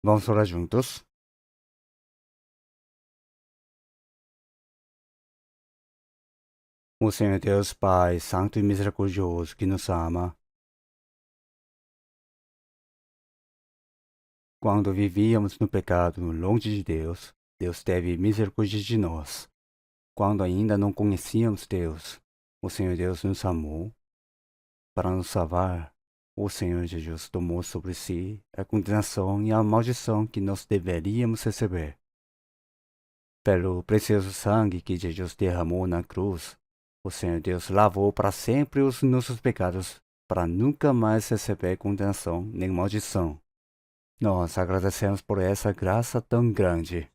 Vamos orar juntos? O Senhor Deus Pai, Santo e Misericordioso, que nos ama, quando vivíamos no pecado, longe de Deus, Deus teve misericórdia de nós. Quando ainda não conhecíamos Deus, o Senhor Deus nos amou. Para nos salvar, o Senhor Jesus tomou sobre si a condenação e a maldição que nós deveríamos receber. Pelo precioso sangue que Jesus derramou na cruz, o Senhor Deus lavou para sempre os nossos pecados, para nunca mais receber condenação nem maldição. Nós agradecemos por essa graça tão grande.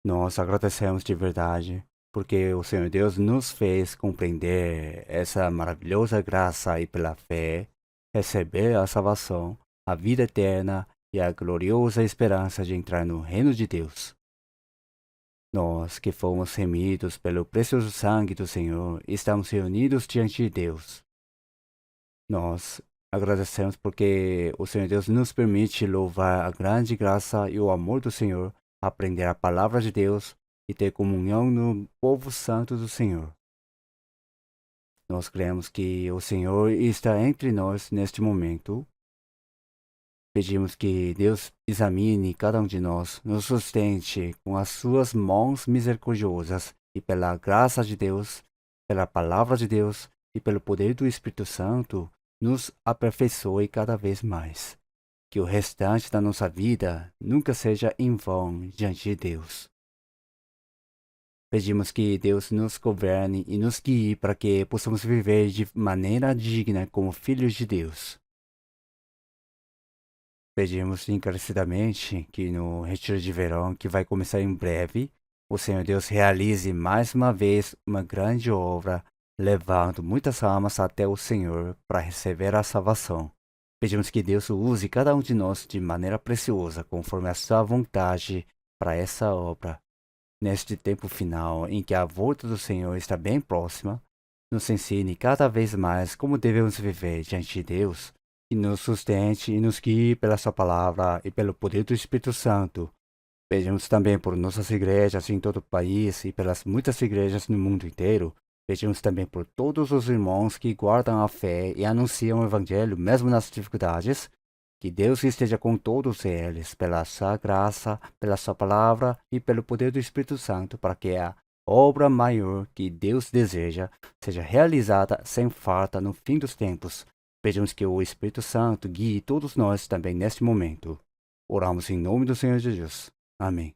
Nós agradecemos de verdade, porque o Senhor Deus nos fez compreender essa maravilhosa graça e pela fé, receber a salvação, a vida eterna e a gloriosa esperança de entrar no reino de Deus. Nós que fomos remidos pelo precioso sangue do Senhor, estamos reunidos diante de Deus. Nós agradecemos porque o Senhor Deus nos permite louvar a grande graça e o amor do Senhor, aprender a palavra de Deus e ter comunhão no povo santo do Senhor. Nós cremos que o Senhor está entre nós neste momento. Pedimos que Deus examine cada um de nós, nos sustente com as suas mãos misericordiosas e pela graça de Deus, pela palavra de Deus e pelo poder do Espírito Santo, nos aperfeiçoe cada vez mais. Que o restante da nossa vida nunca seja em vão diante de Deus. Pedimos que Deus nos governe e nos guie para que possamos viver de maneira digna como filhos de Deus. Pedimos encarecidamente que no retiro de verão, que vai começar em breve, o Senhor Deus realize mais uma vez uma grande obra, levando muitas almas até o Senhor para receber a salvação. Pedimos que Deus use cada um de nós de maneira preciosa, conforme a sua vontade, para essa obra. Neste tempo final, em que a volta do Senhor está bem próxima, nos ensine cada vez mais como devemos viver diante de Deus, e nos sustente e nos guie pela sua palavra e pelo poder do Espírito Santo. Pedimos também por nossas igrejas em todo o país e pelas muitas igrejas no mundo inteiro. Pedimos também por todos os irmãos que guardam a fé e anunciam o Evangelho mesmo nas dificuldades. Que Deus esteja com todos eles, pela sua graça, pela sua palavra e pelo poder do Espírito Santo, para que a obra maior que Deus deseja seja realizada sem falta no fim dos tempos. Pedimos que o Espírito Santo guie todos nós também neste momento. Oramos em nome do Senhor Jesus. Amém.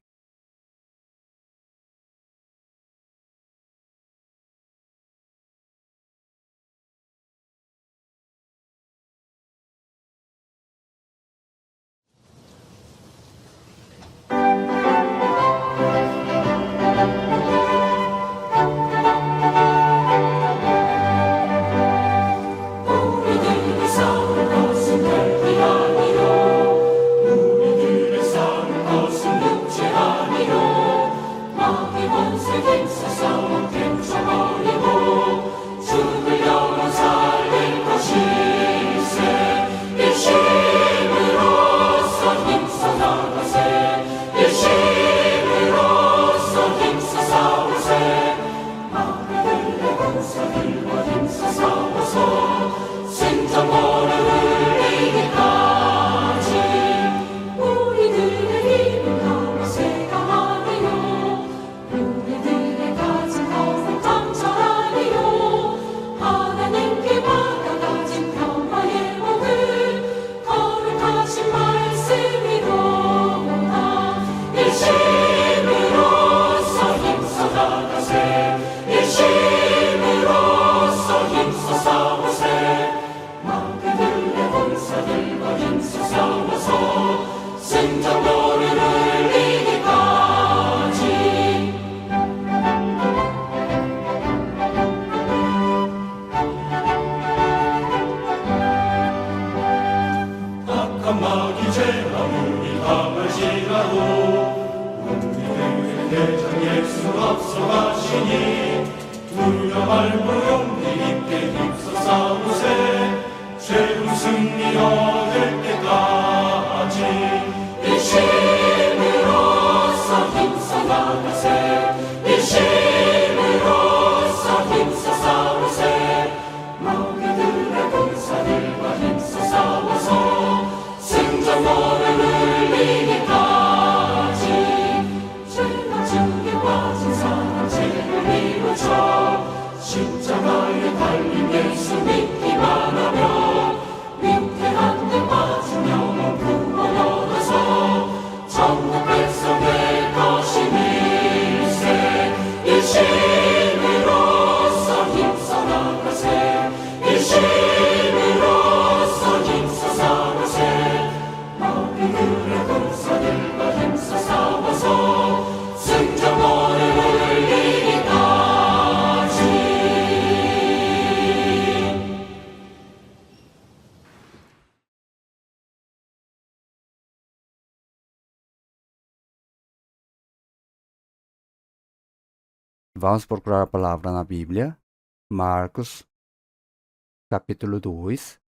우리들의 싸울 것은 별이 아니요 우리들의 싸울 것은 육체 아니요 마귀 권세 힘써 싸워 깨쳐버리고 죽을 영혼 살릴 것일세 일심으로써 힘써 나가세 일심으로써 힘써 싸우세 마귀들의 군사들과 힘써 싸워서 생존권을 흘리기까지 우리들의 힘은 강세가 아니요 우리들의 가진 것은 강철아니요 하나님께 받아가진 평화의 복을 거룩하신 말씀이로다 일심으로써 힘써 나가세 일심으로써 힘써 싸우세 마귀들의 군사들과 힘써 싸워서 생존권을 흘리기까지 악한 마귀 죄가 우리 강할지라도 우리들의 대장 예수 앞서가시니 두려 말고 용기 있게 힘써 싸우세 최후 승리 얻을 때까지 일심으로써 힘써 나가세 일심으로써 힘써 싸우세 마귀들의 군사들과 힘써 싸워서 승전노를 울리기까지 죄가 죽게 빠진 사람 죄를 이루쳐 십자가에 달린 예수 믿기만 하면 위태한 데 빠진 영혼 구원 얻어서 천국 백성 될 것이니세 일심으로써 힘써 나가세 일심으로써 힘써 싸우세 마귀들의 군사들과 힘써 싸워서 승전노를 울리기까지. Vamos procurar a palavra na Bíblia, Marcos, capítulo 2.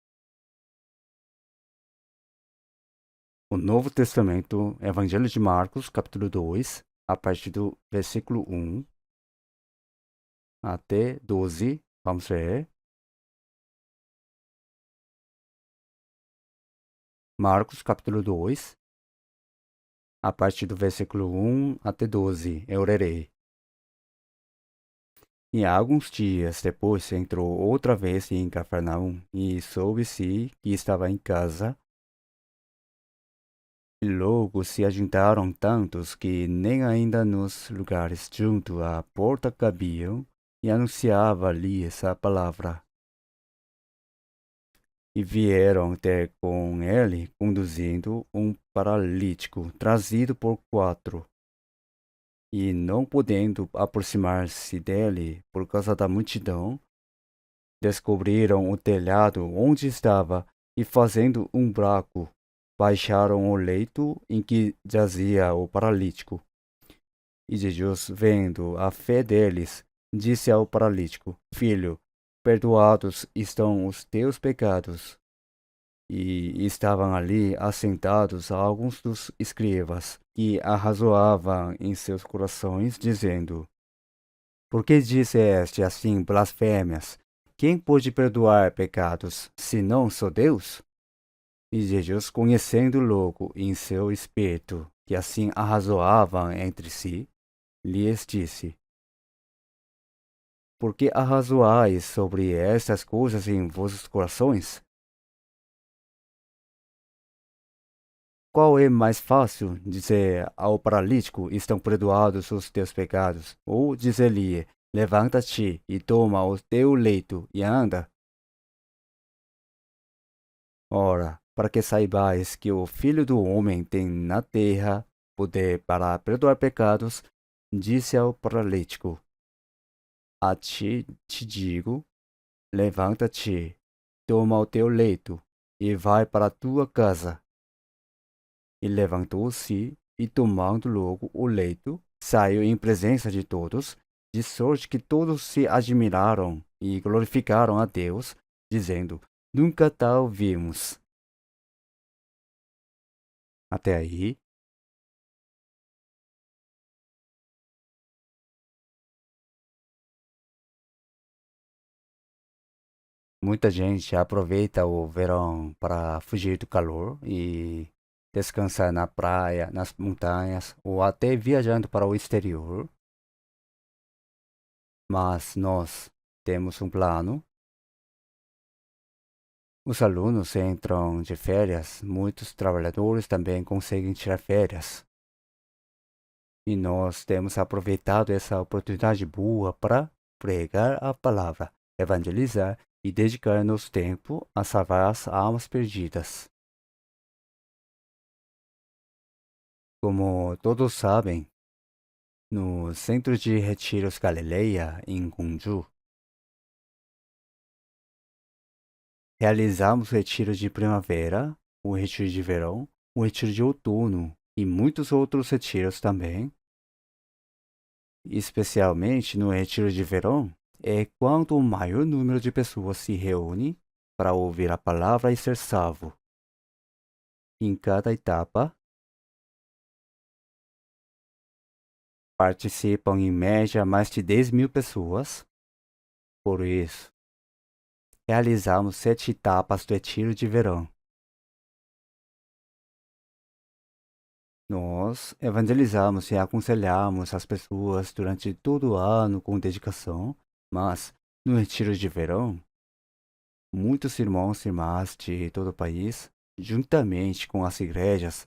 O Novo Testamento, Evangelho de Marcos, capítulo 2, a partir do versículo 1 até 12. Vamos ler. Marcos, capítulo 2, a partir do versículo 1 até 12. Eu lerei. E alguns dias depois entrou outra vez em Cafarnaum, e soube-se que estava em casa. E logo se ajuntaram tantos que nem ainda nos lugares junto à porta cabiam, e anunciava-lhes a palavra. E vieram ter com ele, conduzindo um paralítico, trazido por 4. E não podendo aproximar-se dele por causa da multidão, descobriram o telhado onde estava e, fazendo um buraco, baixaram o leito em que jazia o paralítico. E Jesus, vendo a fé deles, disse ao paralítico: Filho, perdoados estão os teus pecados. E estavam ali assentados alguns dos escribas, que arrazoavam em seus corações, dizendo: Por que disseste assim blasfêmias? Quem pode perdoar pecados, senão só Deus? E Jesus, conhecendo logo em seu espírito que assim arrazoavam entre si, lhes disse: Por que arrazoais sobre estas coisas em vossos corações? Qual é mais fácil dizer ao paralítico: Estão perdoados os teus pecados? Ou dizer-lhe: Levanta-te e toma o teu leito e anda? Ora, para que saibais que o Filho do Homem tem na terra poder para perdoar pecados, disse ao paralítico: A ti te digo, levanta-te, toma o teu leito e vai para a tua casa. E levantou-se e, tomando logo o leito, saiu em presença de todos, de sorte que todos se admiraram e glorificaram a Deus, dizendo: Nunca tal vimos. Até aí. Muita gente aproveita o verão para fugir do calor e descansar na praia, nas montanhas ou até viajando para o exterior. Mas nós temos um plano. Os alunos entram de férias, muitos trabalhadores também conseguem tirar férias. E nós temos aproveitado essa oportunidade boa para pregar a palavra, evangelizar e dedicar nosso tempo a salvar as almas perdidas. Como todos sabem, no Centro de Retiros Galileia, em Gwangju, realizamos o retiro de primavera, o retiro de verão, o retiro de outono e muitos outros retiros também. Especialmente no retiro de verão, é quando o maior número de pessoas se reúne para ouvir a palavra e ser salvo. Em cada etapa, participam em média mais de 10.000 pessoas. Por isso, realizamos 7 etapas do Retiro de Verão. Nós evangelizamos e aconselhamos as pessoas durante todo o ano com dedicação, mas no Retiro de Verão, muitos irmãos e irmãs de todo o país, juntamente com as igrejas,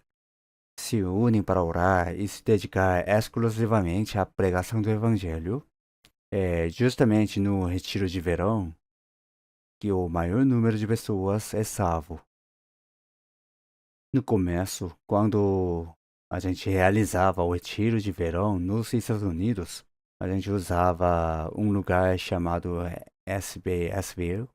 se unem para orar e se dedicar exclusivamente à pregação do Evangelho. É justamente no Retiro de Verão que o maior número de pessoas é salvo. No começo, quando a gente realizava o Retiro de Verão nos Estados Unidos, a gente usava um lugar chamado SBSville.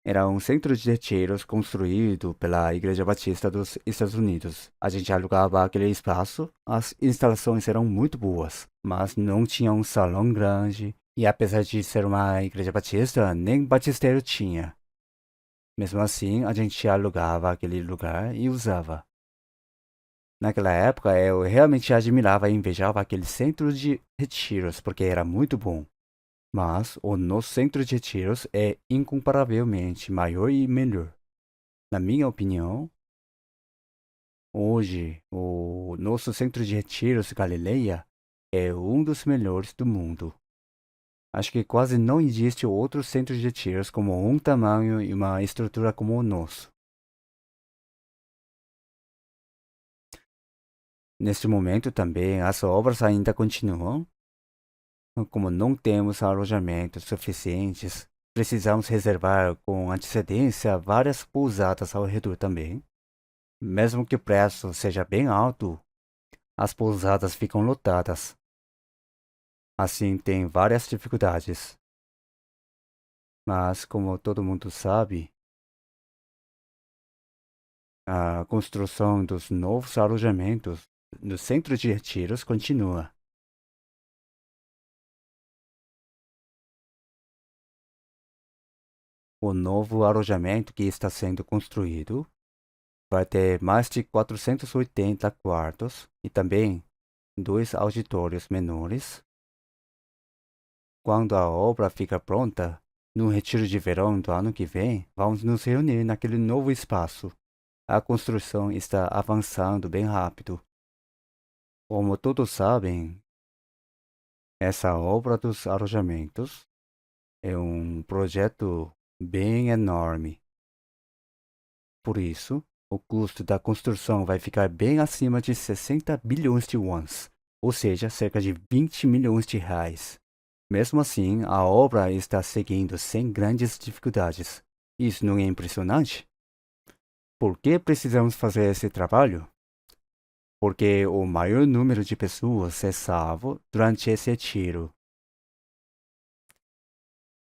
Era um centro de retiros construído pela Igreja Batista dos Estados Unidos. A gente alugava aquele espaço, as instalações eram muito boas, mas não tinha um salão grande e apesar de ser uma igreja batista, nem batistério tinha. Mesmo assim, a gente alugava aquele lugar e usava. Naquela época, eu realmente admirava e invejava aquele centro de retiros, porque era muito bom. Mas o nosso centro de retiros é incomparavelmente maior e melhor. Na minha opinião, hoje o nosso centro de retiros Galileia é um dos melhores do mundo. Acho que quase não existe outro centro de retiros com um tamanho e uma estrutura como o nosso. Neste momento também as obras ainda continuam. Como não temos alojamentos suficientes, precisamos reservar com antecedência várias pousadas ao redor também. Mesmo que o preço seja bem alto, as pousadas ficam lotadas. Assim, tem várias dificuldades. Mas, como todo mundo sabe, a construção dos novos alojamentos no centro de retiros continua. O novo alojamento que está sendo construído vai ter mais de 480 quartos e também 2 auditórios menores. Quando a obra ficar pronta, no retiro de verão do ano que vem, vamos nos reunir naquele novo espaço. A construção está avançando bem rápido. Como todos sabem, essa obra dos alojamentos é um projeto bem enorme. Por isso, o custo da construção vai ficar bem acima de 60 bilhões de wons, ou seja, cerca de 20 milhões de reais. Mesmo assim, a obra está seguindo sem grandes dificuldades. Isso não é impressionante? Por que precisamos fazer esse trabalho? Porque o maior número de pessoas é salvo durante esse retiro.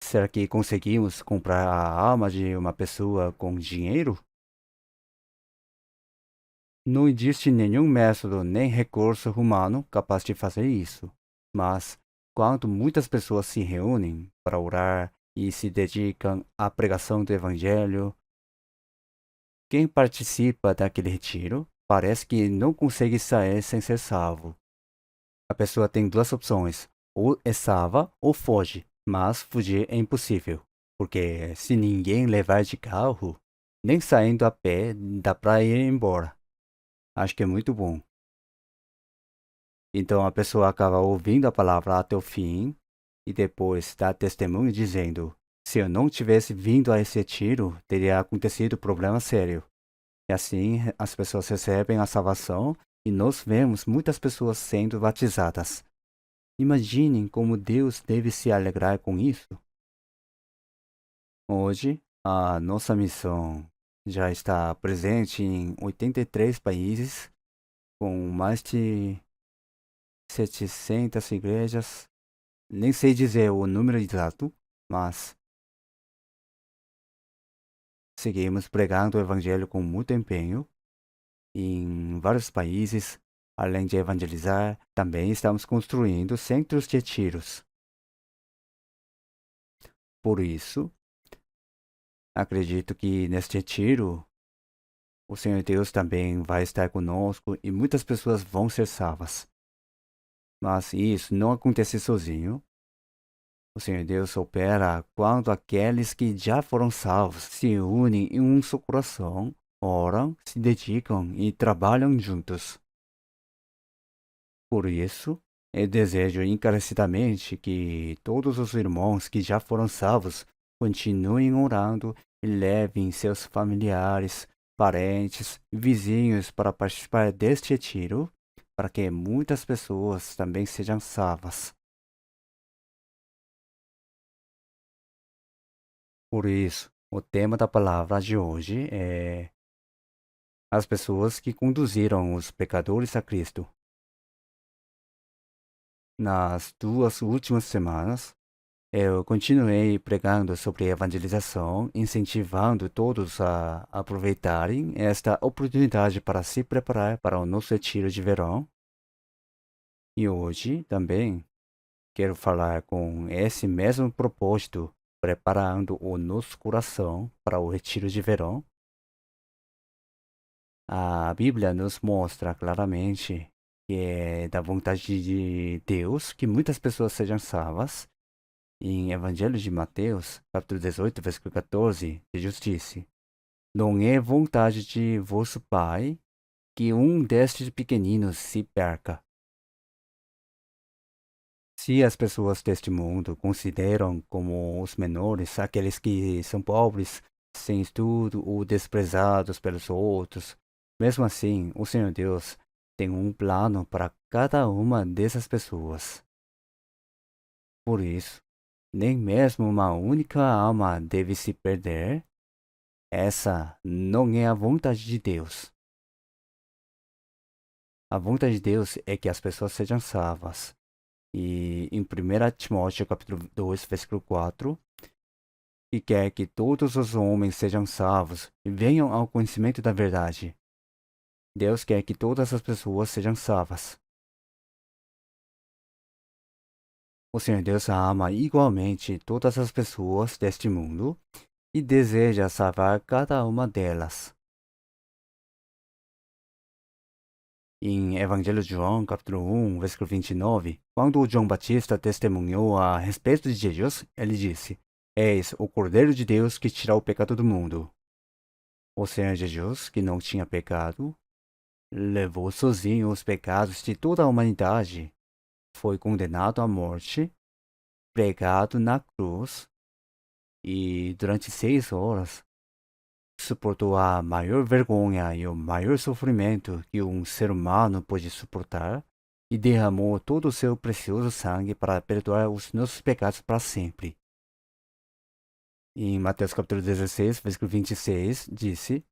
Será que conseguimos comprar a alma de uma pessoa com dinheiro? Não existe nenhum método nem recurso humano capaz de fazer isso. Mas, quando muitas pessoas se reúnem para orar e se dedicam à pregação do Evangelho, quem participa daquele retiro parece que não consegue sair sem ser salvo. A pessoa tem duas opções: ou é salva ou foge. Mas fugir é impossível, porque se ninguém levar de carro, nem saindo a pé dá para ir embora. Acho que é muito bom. Então a pessoa acaba ouvindo a palavra até o fim e depois dá testemunho dizendo: se eu não tivesse vindo a esse retiro, teria acontecido problema sério. E assim as pessoas recebem a salvação e nós vemos muitas pessoas sendo batizadas. Imaginem como Deus deve se alegrar com isso. Hoje, a nossa missão já está presente em 83 países, com mais de 700 igrejas. Nem sei dizer o número exato, mas seguimos pregando o Evangelho com muito empenho em vários países. Além de evangelizar, também estamos construindo centros de retiros. Por isso, acredito que neste retiro, o Senhor Deus também vai estar conosco e muitas pessoas vão ser salvas. Mas isso não acontece sozinho. O Senhor Deus opera quando aqueles que já foram salvos se unem em um só coração, oram, se dedicam e trabalham juntos. Por isso, eu desejo encarecidamente que todos os irmãos que já foram salvos continuem orando e levem seus familiares, parentes e vizinhos para participar deste retiro, para que muitas pessoas também sejam salvas. Por isso, o tema da palavra de hoje é as pessoas que conduziram os pecadores a Cristo. Nas 2 últimas semanas, eu continuei pregando sobre evangelização, incentivando todos a aproveitarem esta oportunidade para se preparar para o nosso retiro de verão. E hoje também quero falar com esse mesmo propósito, preparando o nosso coração para o retiro de verão. A Bíblia nos mostra claramente que é da vontade de Deus que muitas pessoas sejam salvas. Em Evangelho de Mateus, capítulo 18, versículo 14, Jesus disse: Não é vontade de vosso Pai que um destes pequeninos se perca. Se as pessoas deste mundo consideram como os menores aqueles que são pobres, sem estudo ou desprezados pelos outros, mesmo assim, o Senhor Deus tem um plano para cada uma dessas pessoas. Por isso, nem mesmo uma única alma deve se perder. Essa não é a vontade de Deus. A vontade de Deus é que as pessoas sejam salvas. E em 1 Timóteo capítulo 2, versículo 4, que quer que todos os homens sejam salvos e venham ao conhecimento da verdade. Deus quer que todas as pessoas sejam salvas. O Senhor Deus ama igualmente todas as pessoas deste mundo e deseja salvar cada uma delas. Em Evangelho de João, capítulo 1, versículo 29, quando João Batista testemunhou a respeito de Jesus, ele disse: Eis o Cordeiro de Deus que tira o pecado do mundo. O Senhor Jesus, que não tinha pecado, levou sozinho os pecados de toda a humanidade, foi condenado à morte, pregado na cruz e, durante 6 horas, suportou a maior vergonha e o maior sofrimento que um ser humano pode suportar e derramou todo o seu precioso sangue para perdoar os nossos pecados para sempre. Em Mateus capítulo 16, versículo 26, disse: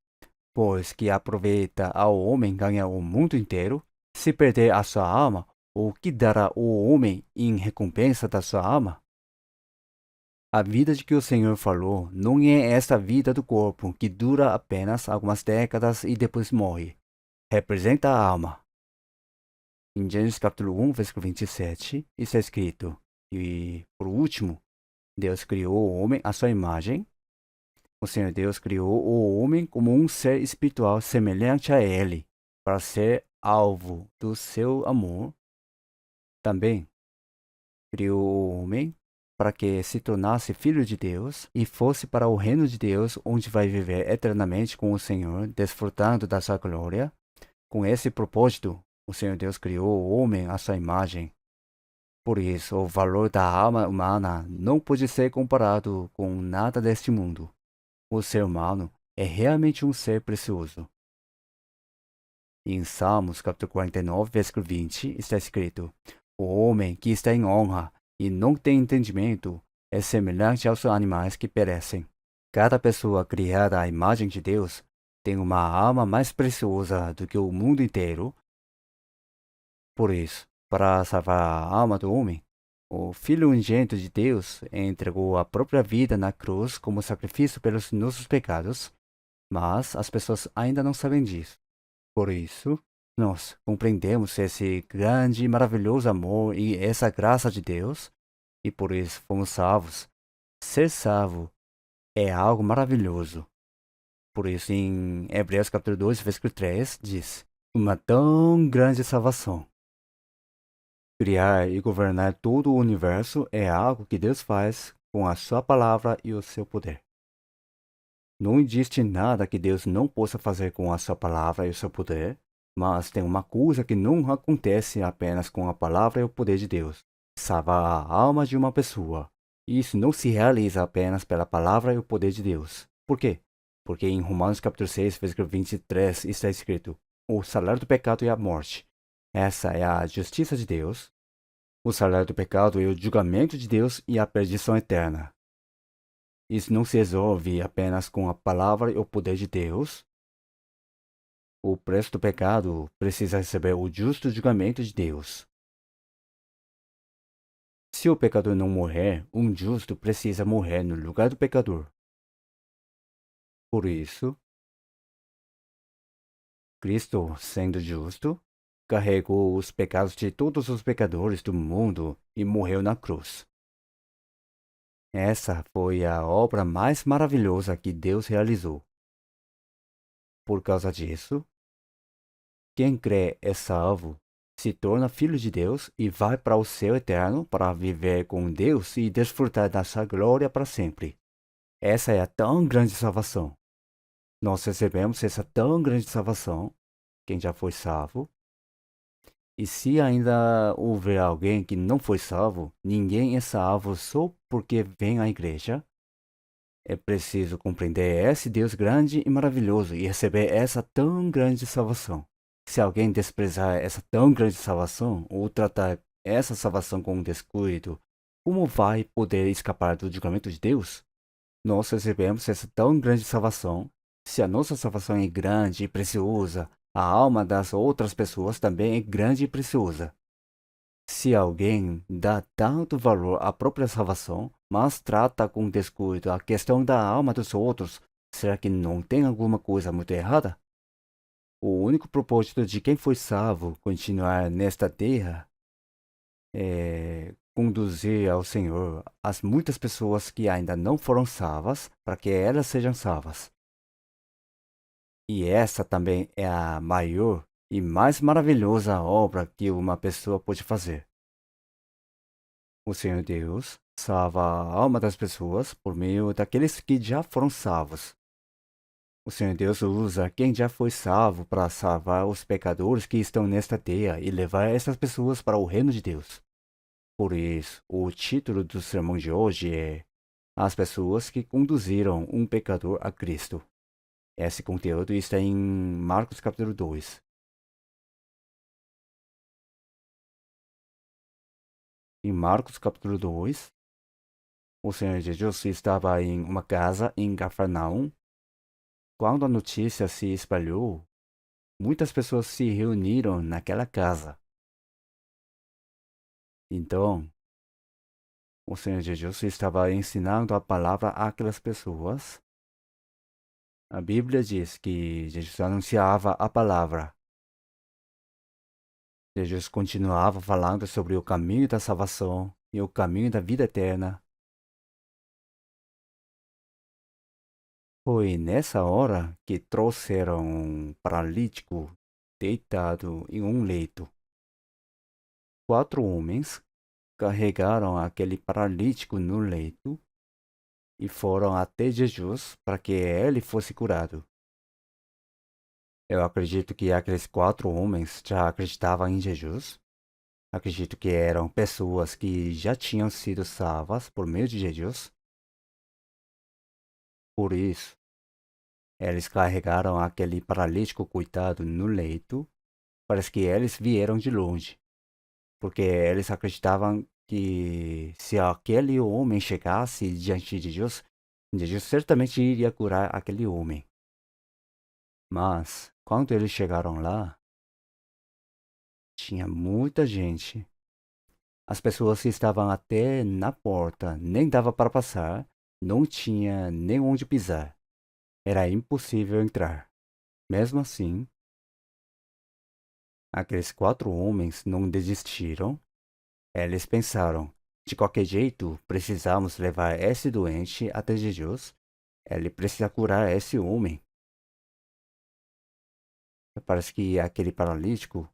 Pois que aproveita ao homem ganhar o mundo inteiro, se perder a sua alma, o que dará o homem em recompensa da sua alma? A vida de que o Senhor falou não é esta vida do corpo, que dura apenas algumas décadas e depois morre. Representa a alma. Em Gênesis capítulo 1, versículo 27, está escrito: E, por último, Deus criou o homem à sua imagem. O Senhor Deus criou o homem como um ser espiritual semelhante a ele, para ser alvo do seu amor. Também criou o homem para que se tornasse filho de Deus e fosse para o reino de Deus, onde vai viver eternamente com o Senhor, desfrutando da sua glória. Com esse propósito, o Senhor Deus criou o homem à sua imagem. Por isso, o valor da alma humana não pode ser comparado com nada deste mundo. O ser humano é realmente um ser precioso. Em Salmos capítulo 49, versículo 20, está escrito: O homem que está em honra e não tem entendimento é semelhante aos animais que perecem. Cada pessoa criada à imagem de Deus tem uma alma mais preciosa do que o mundo inteiro. Por isso, para salvar a alma do homem, o Filho unigênito de Deus entregou a própria vida na cruz como sacrifício pelos nossos pecados, mas as pessoas ainda não sabem disso. Por isso, nós compreendemos esse grande e maravilhoso amor e essa graça de Deus, e por isso fomos salvos. Ser salvo é algo maravilhoso. Por isso, em Hebreus capítulo 2, versículo 3, diz: Uma tão grande salvação Criar e governar todo o universo é algo que Deus faz com a sua palavra e o seu poder. Não existe nada que Deus não possa fazer com a sua palavra e o seu poder, mas tem uma coisa que não acontece apenas com a palavra e o poder de Deus: salvar a alma de uma pessoa. Isso não se realiza apenas pela palavra e o poder de Deus. Por quê? Porque em Romanos capítulo 6, versículo 23 está escrito: o salário do pecado é a morte. Essa é a justiça de Deus. O salário do pecado é o julgamento de Deus e a perdição eterna. Isso não se resolve apenas com a palavra e o poder de Deus. O preço do pecado precisa receber o justo julgamento de Deus. Se o pecador não morrer, um justo precisa morrer no lugar do pecador. Por isso, Cristo, sendo justo, carregou os pecados de todos os pecadores do mundo e morreu na cruz. Essa foi a obra mais maravilhosa que Deus realizou. Por causa disso, quem crê é salvo, se torna filho de Deus e vai para o céu eterno para viver com Deus e desfrutar da sua glória para sempre. Essa é a tão grande salvação. Nós recebemos essa tão grande salvação, quem já foi salvo. E se ainda houver alguém que não foi salvo, ninguém é salvo só porque vem à igreja. É preciso compreender esse Deus grande e maravilhoso e receber essa tão grande salvação. Se alguém desprezar essa tão grande salvação ou tratar essa salvação com descuido, como vai poder escapar do julgamento de Deus? Nós recebemos essa tão grande salvação. Se a nossa salvação é grande e preciosa, a alma das outras pessoas também é grande e preciosa. Se alguém dá tanto valor à própria salvação, mas trata com descuido a questão da alma dos outros, será que não tem alguma coisa muito errada? O único propósito de quem foi salvo continuar nesta terra é conduzir ao Senhor as muitas pessoas que ainda não foram salvas, para que elas sejam salvas. E essa também é a maior e mais maravilhosa obra que uma pessoa pode fazer. O Senhor Deus salva a alma das pessoas por meio daqueles que já foram salvos. O Senhor Deus usa quem já foi salvo para salvar os pecadores que estão nesta terra e levar essas pessoas para o reino de Deus. Por isso, o título do sermão de hoje é As pessoas que conduziram um pecador a Cristo. Esse conteúdo está em Marcos capítulo 2. Em Marcos capítulo 2, o Senhor Jesus estava em uma casa em Cafarnaum. Quando a notícia se espalhou, muitas pessoas se reuniram naquela casa. Então, o Senhor Jesus estava ensinando a palavra àquelas pessoas. A Bíblia diz que Jesus anunciava a palavra. Jesus continuava falando sobre o caminho da salvação e o caminho da vida eterna. Foi nessa hora que trouxeram um paralítico deitado em um leito. 4 homens carregaram aquele paralítico no leito e foram até Jesus para que ele fosse curado. Eu acredito que aqueles 4 homens já acreditavam em Jesus. Acredito que eram pessoas que já tinham sido salvas por meio de Jesus. Por isso, eles carregaram aquele paralítico coitado no leito. Parece que eles vieram de longe, porque eles acreditavam que se aquele homem chegasse diante de Deus, Jesus certamente iria curar aquele homem. Mas, quando eles chegaram lá, tinha muita gente. As pessoas que estavam até na porta, nem dava para passar, não tinha nem onde pisar. Era impossível entrar. Mesmo assim, aqueles 4 homens não desistiram. Eles pensaram, de qualquer jeito, precisamos levar esse doente até Jesus. Ele precisa curar esse homem. Parece que aquele paralítico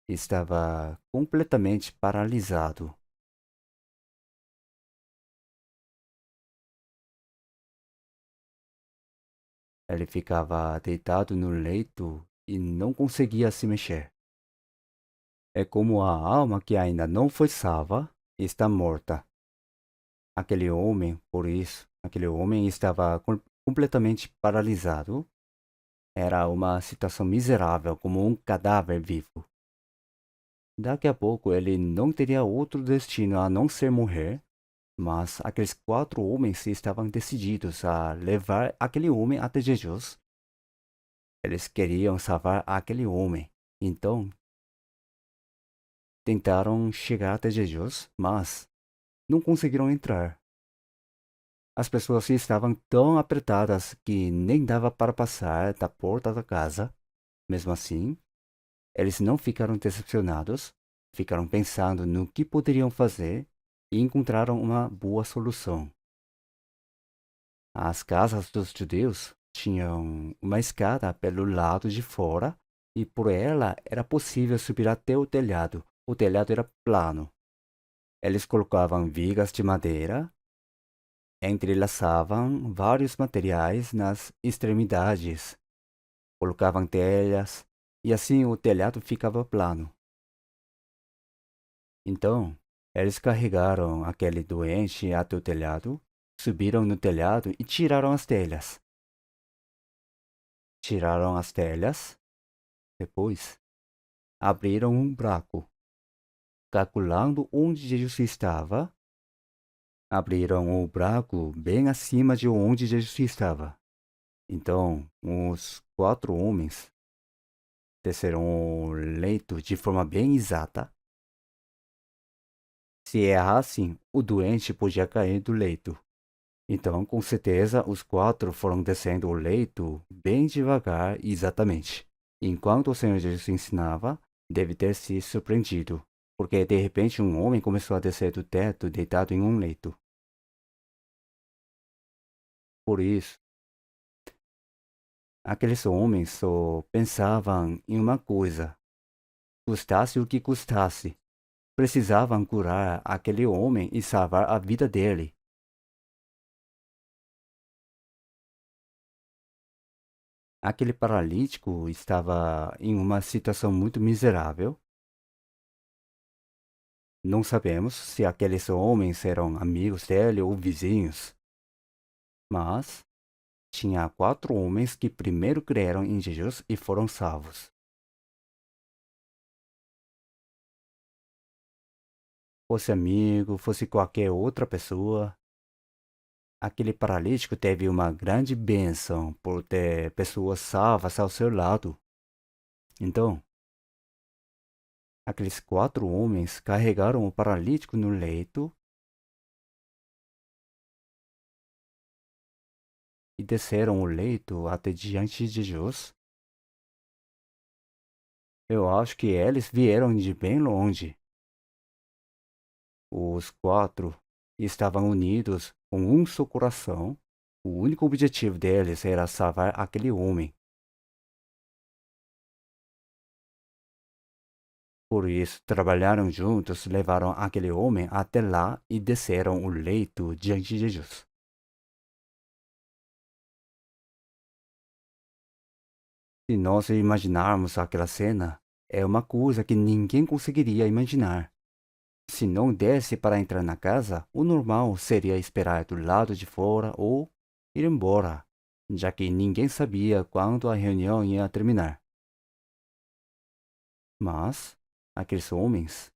estava completamente paralisado. Ele ficava deitado no leito e não conseguia se mexer. É como a alma que ainda não foi salva está morta. Aquele homem estava completamente paralisado. Era uma situação miserável, como um cadáver vivo. Daqui a pouco ele não teria outro destino a não ser morrer, mas aqueles 4 homens estavam decididos a levar aquele homem até Jesus. Eles queriam salvar aquele homem. Então, tentaram chegar até Jesus, mas não conseguiram entrar. As pessoas estavam tão apertadas que nem dava para passar da porta da casa. Mesmo assim, eles não ficaram decepcionados, ficaram pensando no que poderiam fazer e encontraram uma boa solução. As casas dos judeus tinham uma escada pelo lado de fora e por ela era possível subir até o telhado. O telhado era plano. Eles colocavam vigas de madeira, entrelaçavam vários materiais nas extremidades, colocavam telhas e assim o telhado ficava plano. Então, eles carregaram aquele doente até o telhado, subiram no telhado e tiraram as telhas. Tiraram as telhas, depois abriram um buraco, calculando onde Jesus estava. Abriram o buraco bem acima de onde Jesus estava. Então, os 4 homens desceram o leito de forma bem exata. Se errassem, o doente podia cair do leito. Então, com certeza, os 4 foram descendo o leito bem devagar e exatamente. Enquanto o Senhor Jesus ensinava, deve ter se surpreendido, porque de repente um homem começou a descer do teto deitado em um leito. Por isso, aqueles homens só pensavam em uma coisa: custasse o que custasse, precisavam curar aquele homem e salvar a vida dele. Aquele paralítico estava em uma situação muito miserável. Não sabemos se aqueles homens eram amigos dele ou vizinhos, mas tinha 4 homens que primeiro creram em Jesus e foram salvos. Fosse amigo, fosse qualquer outra pessoa, aquele paralítico teve uma grande bênção por ter pessoas salvas ao seu lado. Então, aqueles 4 homens carregaram o paralítico no leito e desceram o leito até diante de Jesus. Eu acho que eles vieram de bem longe. Os 4 estavam unidos com um só coração. O único objetivo deles era salvar aquele homem. Por isso, trabalharam juntos, levaram aquele homem até lá e desceram o leito diante de Jesus. Se nós imaginarmos aquela cena, é uma coisa que ninguém conseguiria imaginar. Se não desse para entrar na casa, o normal seria esperar do lado de fora ou ir embora, já que ninguém sabia quando a reunião ia terminar. Mas aqueles homens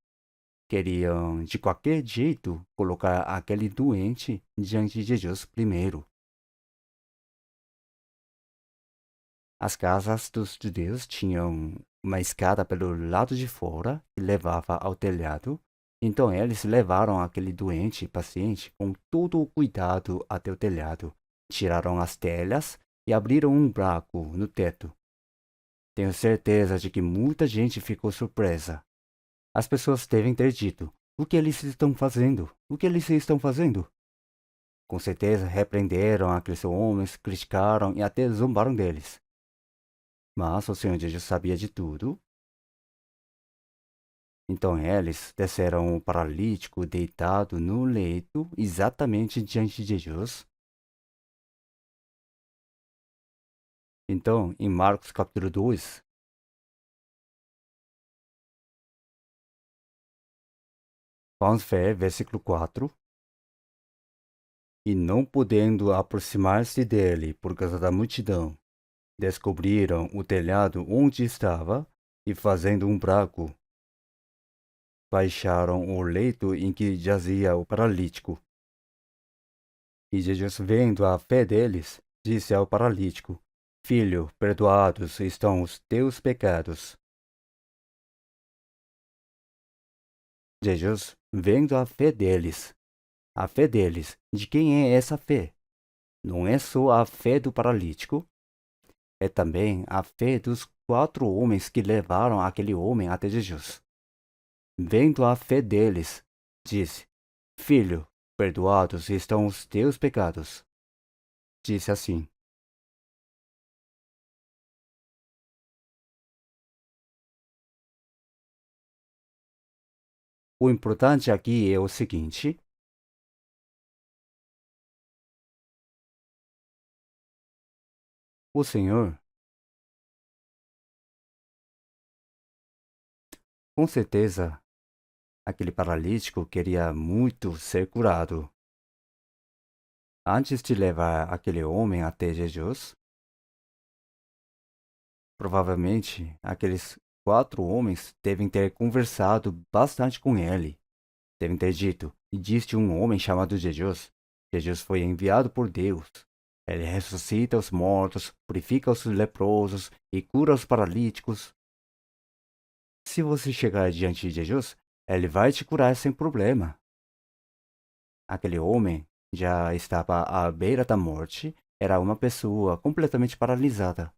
queriam, de qualquer jeito, colocar aquele doente diante de Jesus primeiro. As casas dos judeus tinham uma escada pelo lado de fora que levava ao telhado. Então eles levaram aquele doente paciente com todo o cuidado até o telhado. Tiraram as telhas e abriram um buraco no teto. Tenho certeza de que muita gente ficou surpresa. As pessoas devem ter dito: o que eles estão fazendo? O que eles estão fazendo? Com certeza repreenderam aqueles homens, criticaram e até zombaram deles. Mas o Senhor Jesus sabia de tudo. Então eles desceram o paralítico deitado no leito, exatamente diante de Jesus. Então, em Marcos capítulo 2, vamos ver versículo 4. E não podendo aproximar-se dele por causa da multidão, descobriram o telhado onde estava e, fazendo um buraco, baixaram o leito em que jazia o paralítico. E Jesus, vendo a fé deles, disse ao paralítico: Filho, perdoados estão os teus pecados. Jesus, vendo a fé deles, de quem é essa fé? Não é só a fé do paralítico, é também a fé dos 4 homens que levaram aquele homem até Jesus. Vendo a fé deles, disse: Filho, perdoados estão os teus pecados. Disse assim. O importante aqui é o seguinte: o Senhor, com certeza, aquele paralítico queria muito ser curado. Antes de levar aquele homem até Jesus, provavelmente aqueles 4 homens devem ter conversado bastante com ele. Devem ter dito: existe um homem chamado Jesus. Jesus foi enviado por Deus. Ele ressuscita os mortos, purifica os leprosos e cura os paralíticos. Se você chegar diante de Jesus, ele vai te curar sem problema. Aquele homem já estava à beira da morte, era uma pessoa completamente paralisada.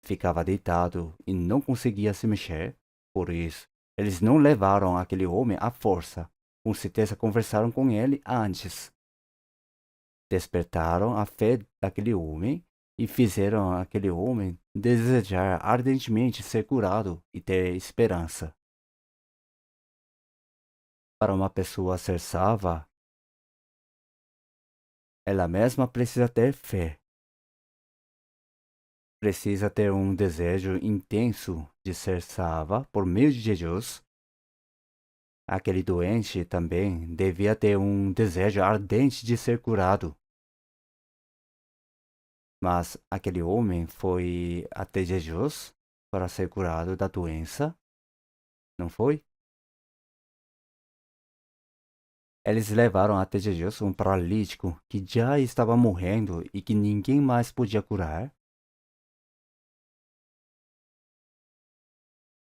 Ficava deitado e não conseguia se mexer. Por isso, eles não levaram aquele homem à força. Com certeza conversaram com ele antes. Despertaram a fé daquele homem e fizeram aquele homem desejar ardentemente ser curado e ter esperança. Para uma pessoa ser salva, ela mesma precisa ter fé. Precisa ter um desejo intenso de ser salva por meio de Jesus. Aquele doente também devia ter um desejo ardente de ser curado. Mas aquele homem foi até Jesus para ser curado da doença, não foi? Eles levaram até Jesus um paralítico que já estava morrendo e que ninguém mais podia curar.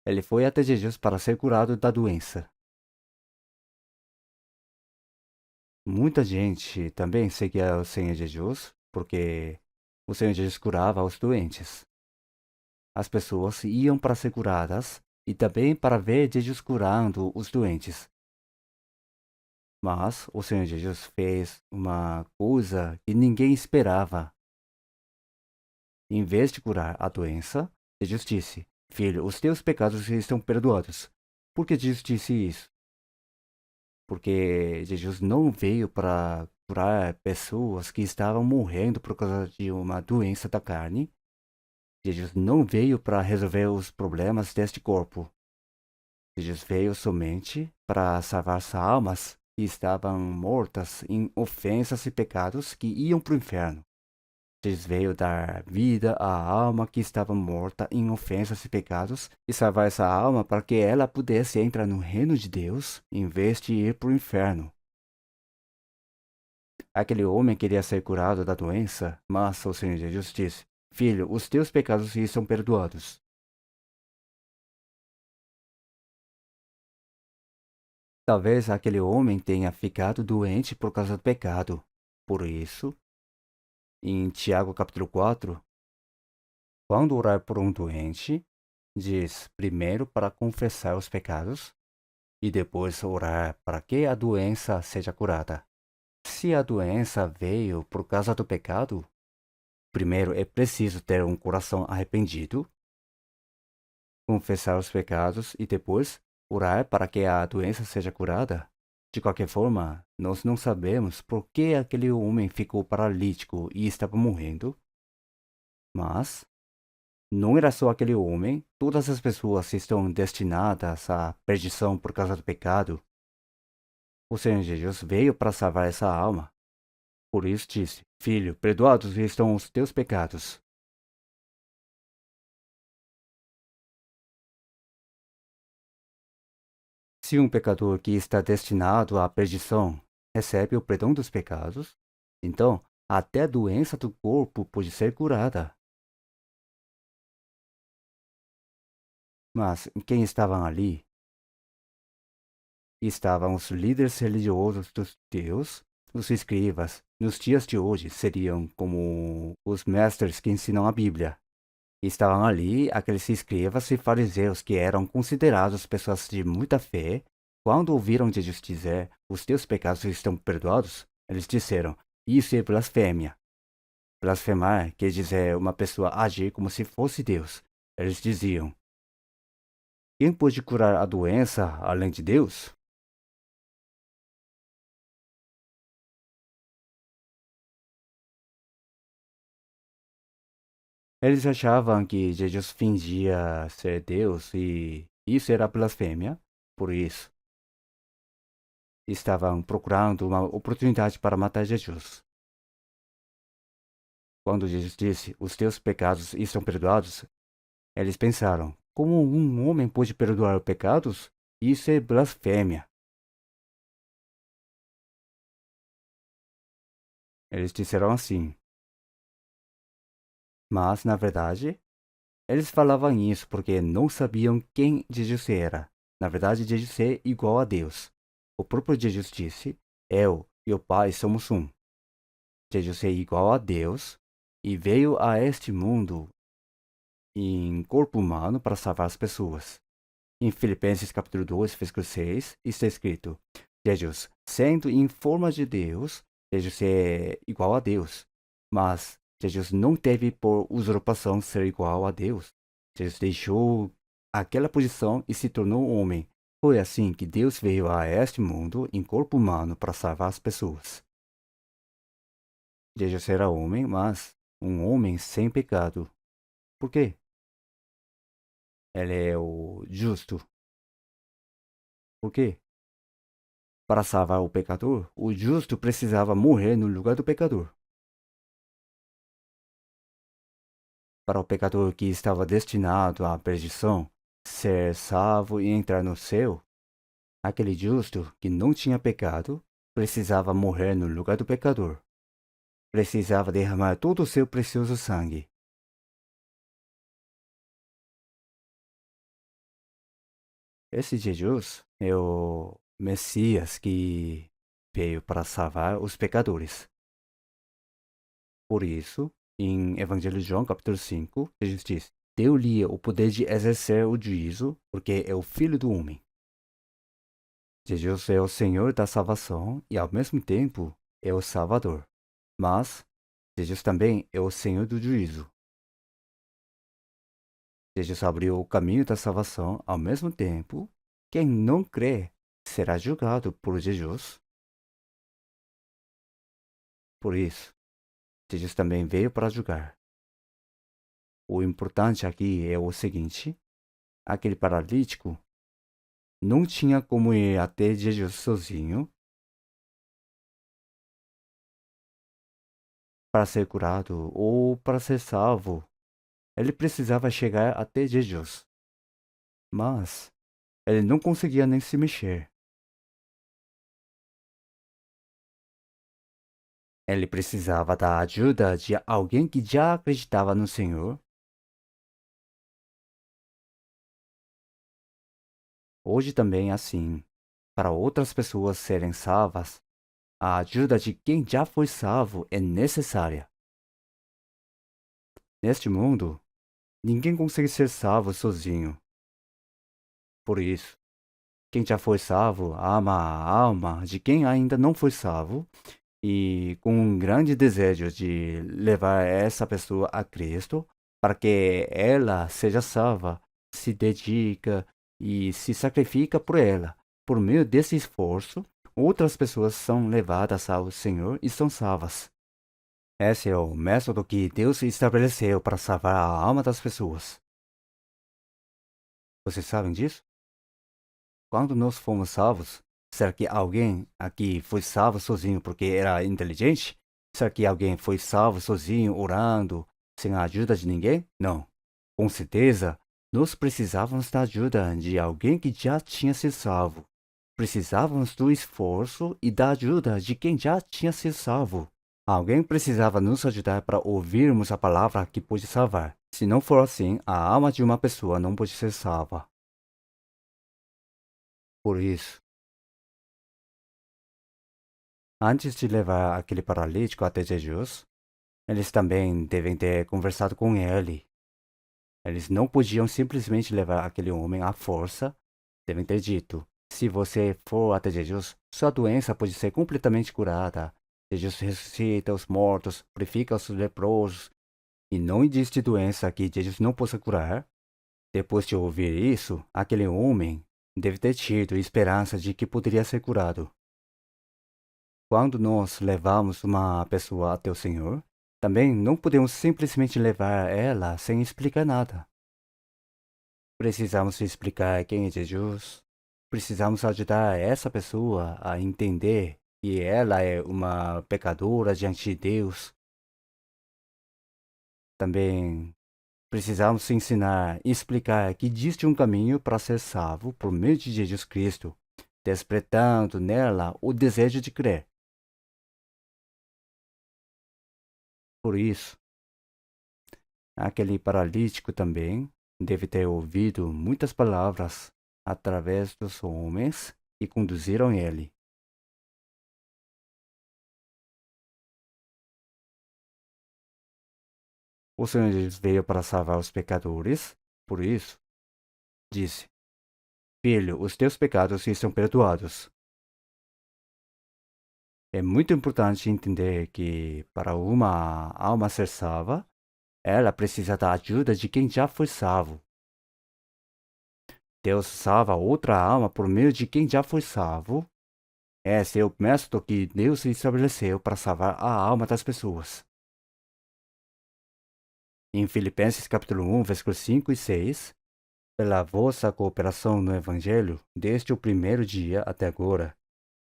Ele foi até Jesus para ser curado da doença. Muita gente também seguia o Senhor Jesus, porque o Senhor Jesus curava os doentes. As pessoas iam para ser curadas e também para ver Jesus curando os doentes. Mas o Senhor Jesus fez uma coisa que ninguém esperava. Em vez de curar a doença, Jesus disse: Filho, os teus pecados estão perdoados. Por que Jesus disse isso? Porque Jesus não veio para curar pessoas que estavam morrendo por causa de uma doença da carne. Jesus não veio para resolver os problemas deste corpo. Jesus veio somente para salvar as almas que estavam mortas em ofensas e pecados que iam para o inferno. Jesus veio dar vida à alma que estava morta em ofensas e pecados e salvar essa alma para que ela pudesse entrar no reino de Deus em vez de ir para o inferno. Aquele homem queria ser curado da doença, mas o Senhor Jesus disse: Filho, os teus pecados estão perdoados. Talvez aquele homem tenha ficado doente por causa do pecado. Por isso, em Tiago capítulo 4, quando orar por um doente, diz primeiro para confessar os pecados e depois orar para que a doença seja curada. Se a doença veio por causa do pecado, primeiro é preciso ter um coração arrependido, confessar os pecados e depois orar para que a doença seja curada? De qualquer forma, nós não sabemos por que aquele homem ficou paralítico e estava morrendo. Mas não era só aquele homem, todas as pessoas estão destinadas à perdição por causa do pecado. O Senhor Jesus veio para salvar essa alma. Por isso disse: Filho, perdoados estão os teus pecados. Se um pecador que está destinado à perdição recebe o perdão dos pecados, então até a doença do corpo pode ser curada. Mas quem estavam ali? Estavam os líderes religiosos dos judeus, os escribas. Nos dias de hoje seriam como os mestres que ensinam a Bíblia. Estavam ali aqueles escribas e fariseus que eram considerados pessoas de muita fé. Quando ouviram Jesus dizer, os teus pecados estão perdoados, eles disseram, isso é blasfêmia. Blasfemar quer dizer uma pessoa agir como se fosse Deus. Eles diziam, quem pode curar a doença além de Deus? Eles achavam que Jesus fingia ser Deus e isso era blasfêmia. Por isso, estavam procurando uma oportunidade para matar Jesus. Quando Jesus disse, os teus pecados estão perdoados, eles pensaram, como um homem pode perdoar pecados? Isso é blasfêmia. Eles disseram assim. Mas, na verdade, eles falavam isso porque não sabiam quem Jesus era. Na verdade, Jesus é igual a Deus. O próprio Jesus disse, eu e o Pai somos um. Jesus é igual a Deus e veio a este mundo em corpo humano para salvar as pessoas. Em Filipenses capítulo 2, versículo 6, está escrito, Jesus, sendo em forma de Deus, Jesus é igual a Deus. Mas Jesus não teve por usurpação ser igual a Deus. Jesus deixou aquela posição e se tornou homem. Foi assim que Deus veio a este mundo em corpo humano para salvar as pessoas. Jesus era homem, mas um homem sem pecado. Por quê? Ele é o justo. Por quê? Para salvar o pecador, o justo precisava morrer no lugar do pecador. Para o pecador que estava destinado à perdição, ser salvo e entrar no céu, aquele justo que não tinha pecado precisava morrer no lugar do pecador. Precisava derramar todo o seu precioso sangue. Esse Jesus é o Messias que veio para salvar os pecadores. Por isso, em Evangelho de João, capítulo 5, Jesus diz, deu-lhe o poder de exercer o juízo, porque é o Filho do Homem. Jesus é o Senhor da salvação e, ao mesmo tempo, é o Salvador. Mas, Jesus também é o Senhor do juízo. Jesus abriu o caminho da salvação, ao mesmo tempo, quem não crê será julgado por Jesus. Por isso, Jesus também veio para julgar. O importante aqui é o seguinte: aquele paralítico não tinha como ir até Jesus sozinho para ser curado ou para ser salvo. Ele precisava chegar até Jesus. Mas ele não conseguia nem se mexer. Ele precisava da ajuda de alguém que já acreditava no Senhor. Hoje também é assim. Para outras pessoas serem salvas, a ajuda de quem já foi salvo é necessária. Neste mundo, ninguém consegue ser salvo sozinho. Por isso, quem já foi salvo ama a alma de quem ainda não foi salvo e com um grande desejo de levar essa pessoa a Cristo para que ela seja salva, se dedica e se sacrifica por ela. Por meio desse esforço, outras pessoas são levadas ao Senhor e são salvas. Esse é o método que Deus estabeleceu para salvar a alma das pessoas. Vocês sabem disso? Quando nós fomos salvos, será que alguém aqui foi salvo sozinho porque era inteligente? Será que alguém foi salvo sozinho, orando, sem a ajuda de ninguém? Não. Com certeza, nós precisávamos da ajuda de alguém que já tinha sido salvo. Precisávamos do esforço e da ajuda de quem já tinha sido salvo. Alguém precisava nos ajudar para ouvirmos a palavra que pode salvar. Se não for assim, a alma de uma pessoa não pode ser salva. Por isso, antes de levar aquele paralítico até Jesus, eles também devem ter conversado com ele. Eles não podiam simplesmente levar aquele homem à força. Devem ter dito: se você for até Jesus, sua doença pode ser completamente curada. Jesus ressuscita os mortos, purifica os leprosos, e não existe doença que Jesus não possa curar. Depois de ouvir isso, aquele homem deve ter tido esperança de que poderia ser curado. Quando nós levamos uma pessoa até o Senhor, também não podemos simplesmente levar ela sem explicar nada. Precisamos explicar quem é Jesus. Precisamos ajudar essa pessoa a entender que ela é uma pecadora diante de Deus. Também precisamos ensinar e explicar que existe um caminho para ser salvo por meio de Jesus Cristo, despertando nela o desejo de crer. Por isso, aquele paralítico também deve ter ouvido muitas palavras através dos homens que conduziram ele. O Senhor Jesus veio para salvar os pecadores, por isso, disse: Filho, os teus pecados estão perdoados. É muito importante entender que, para uma alma ser salva, ela precisa da ajuda de quem já foi salvo. Deus salva outra alma por meio de quem já foi salvo. Esse é o método que Deus estabeleceu para salvar a alma das pessoas. Em Filipenses capítulo 1, versículos 5 e 6, pela vossa cooperação no Evangelho, desde o primeiro dia até agora,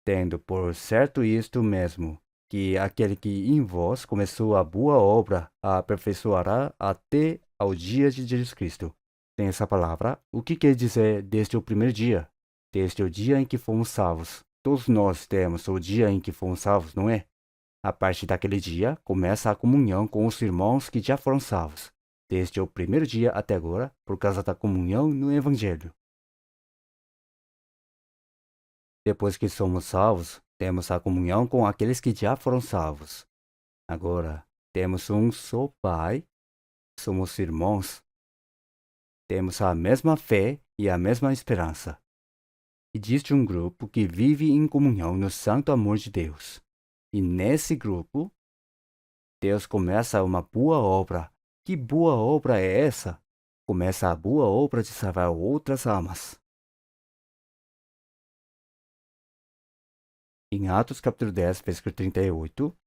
tendo por certo isto mesmo, que aquele que em vós começou a boa obra a aperfeiçoará até ao dia de Jesus Cristo. Tem essa palavra, o que quer dizer desde o primeiro dia? Desde o dia em que fomos salvos. Todos nós temos o dia em que fomos salvos, não é? A partir daquele dia, começa a comunhão com os irmãos que já foram salvos, desde o primeiro dia até agora, por causa da comunhão no Evangelho. Depois que somos salvos, temos a comunhão com aqueles que já foram salvos. Agora, temos um só Pai, somos irmãos, temos a mesma fé e a mesma esperança. Existe um grupo que vive em comunhão no santo amor de Deus. E nesse grupo, Deus começa uma boa obra. Que boa obra é essa? Começa a boa obra de salvar outras almas. Em Atos capítulo 10, versículo 38,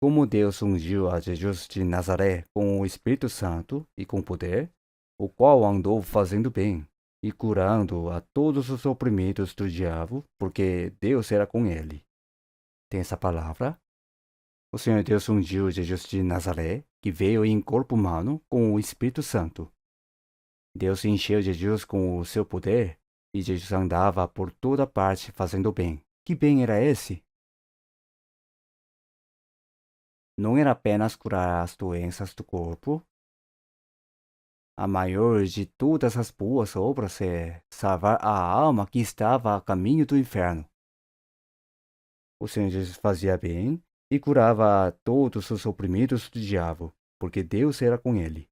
como Deus ungiu a Jesus de Nazaré com o Espírito Santo e com poder, o qual andou fazendo bem e curando a todos os oprimidos do diabo, porque Deus era com ele. Tem essa palavra? O Senhor Deus ungiu Jesus de Nazaré, que veio em corpo humano com o Espírito Santo. Deus encheu Jesus com o seu poder, e Jesus andava por toda parte fazendo bem. Que bem era esse? Não era apenas curar as doenças do corpo. A maior de todas as boas obras é salvar a alma que estava a caminho do inferno. O Senhor Jesus fazia bem e curava a todos os oprimidos do diabo, porque Deus era com ele.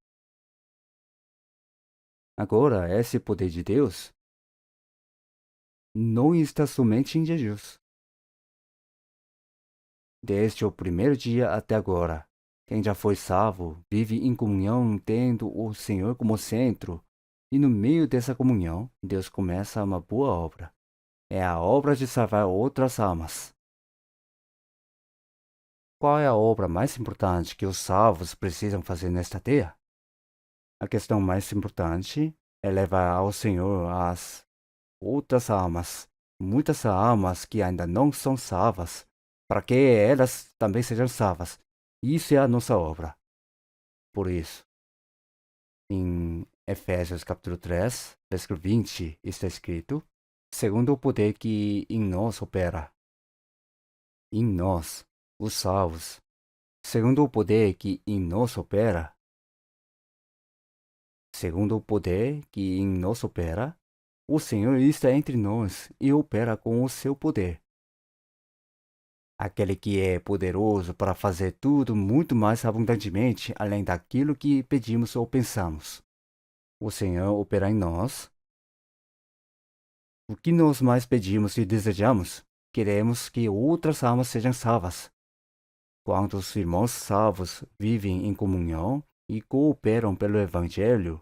Agora, esse poder de Deus não está somente em Jesus. Desde o primeiro dia até agora, quem já foi salvo vive em comunhão tendo o Senhor como centro. E no meio dessa comunhão, Deus começa uma boa obra. É a obra de salvar outras almas. Qual é a obra mais importante que os salvos precisam fazer nesta terra? A questão mais importante é levar ao Senhor as outras almas, muitas almas que ainda não são salvas, para que elas também sejam salvas. Isso é a nossa obra. Por isso, em Efésios capítulo 3, versículo 20, está escrito: segundo o poder que em nós opera. Em nós, os salvos, segundo o poder que em nós opera, segundo o poder que em nós opera, o Senhor está entre nós e opera com o seu poder. Aquele que é poderoso para fazer tudo muito mais abundantemente além daquilo que pedimos ou pensamos. O Senhor opera em nós. O que nós mais pedimos e desejamos? Queremos que outras almas sejam salvas. Quando os irmãos salvos vivem em comunhão e cooperam pelo Evangelho,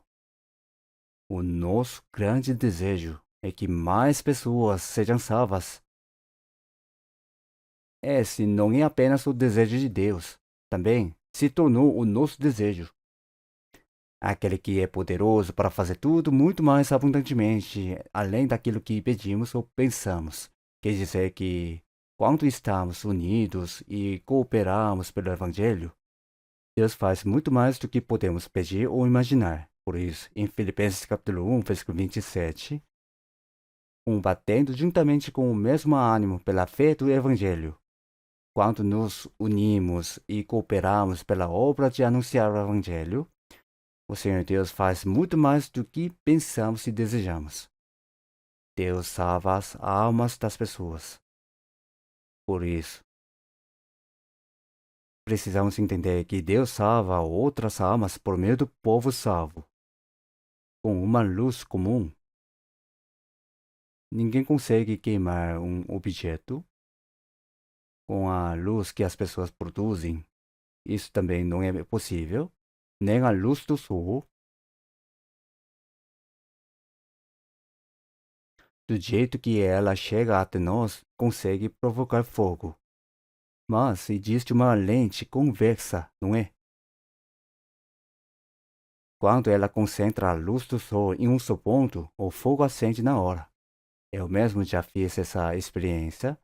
o nosso grande desejo é que mais pessoas sejam salvas. Esse não é apenas o desejo de Deus, também se tornou o nosso desejo. Aquele que é poderoso para fazer tudo muito mais abundantemente, além daquilo que pedimos ou pensamos. Quer dizer que, quando estamos unidos e cooperamos pelo Evangelho, Deus faz muito mais do que podemos pedir ou imaginar. Por isso, em Filipenses capítulo 1, versículo 27, combatendo juntamente com o mesmo ânimo pela fé do Evangelho. Quando nos unimos e cooperamos pela obra de anunciar o Evangelho, o Senhor Deus faz muito mais do que pensamos e desejamos. Deus salva as almas das pessoas. Por isso, precisamos entender que Deus salva outras almas por meio do povo salvo. Com uma luz comum, ninguém consegue queimar um objeto com a luz que as pessoas produzem. Isso também não é possível. Nem a luz do sol. Do jeito que ela chega até nós, consegue provocar fogo. Mas existe uma lente convexa, não é? Quando ela concentra a luz do sol em um só ponto, o fogo acende na hora. Eu mesmo já fiz essa experiência.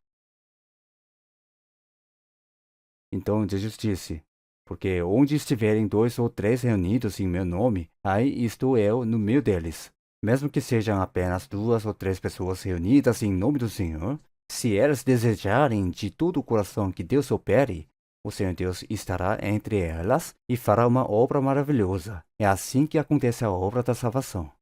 Então Jesus disse: porque onde estiverem 2 ou 3 reunidos em meu nome, aí estou eu no meio deles. Mesmo que sejam apenas 2 ou 3 pessoas reunidas em nome do Senhor, se elas desejarem de todo o coração que Deus opere, o Senhor Deus estará entre elas e fará uma obra maravilhosa. É assim que acontece a obra da salvação.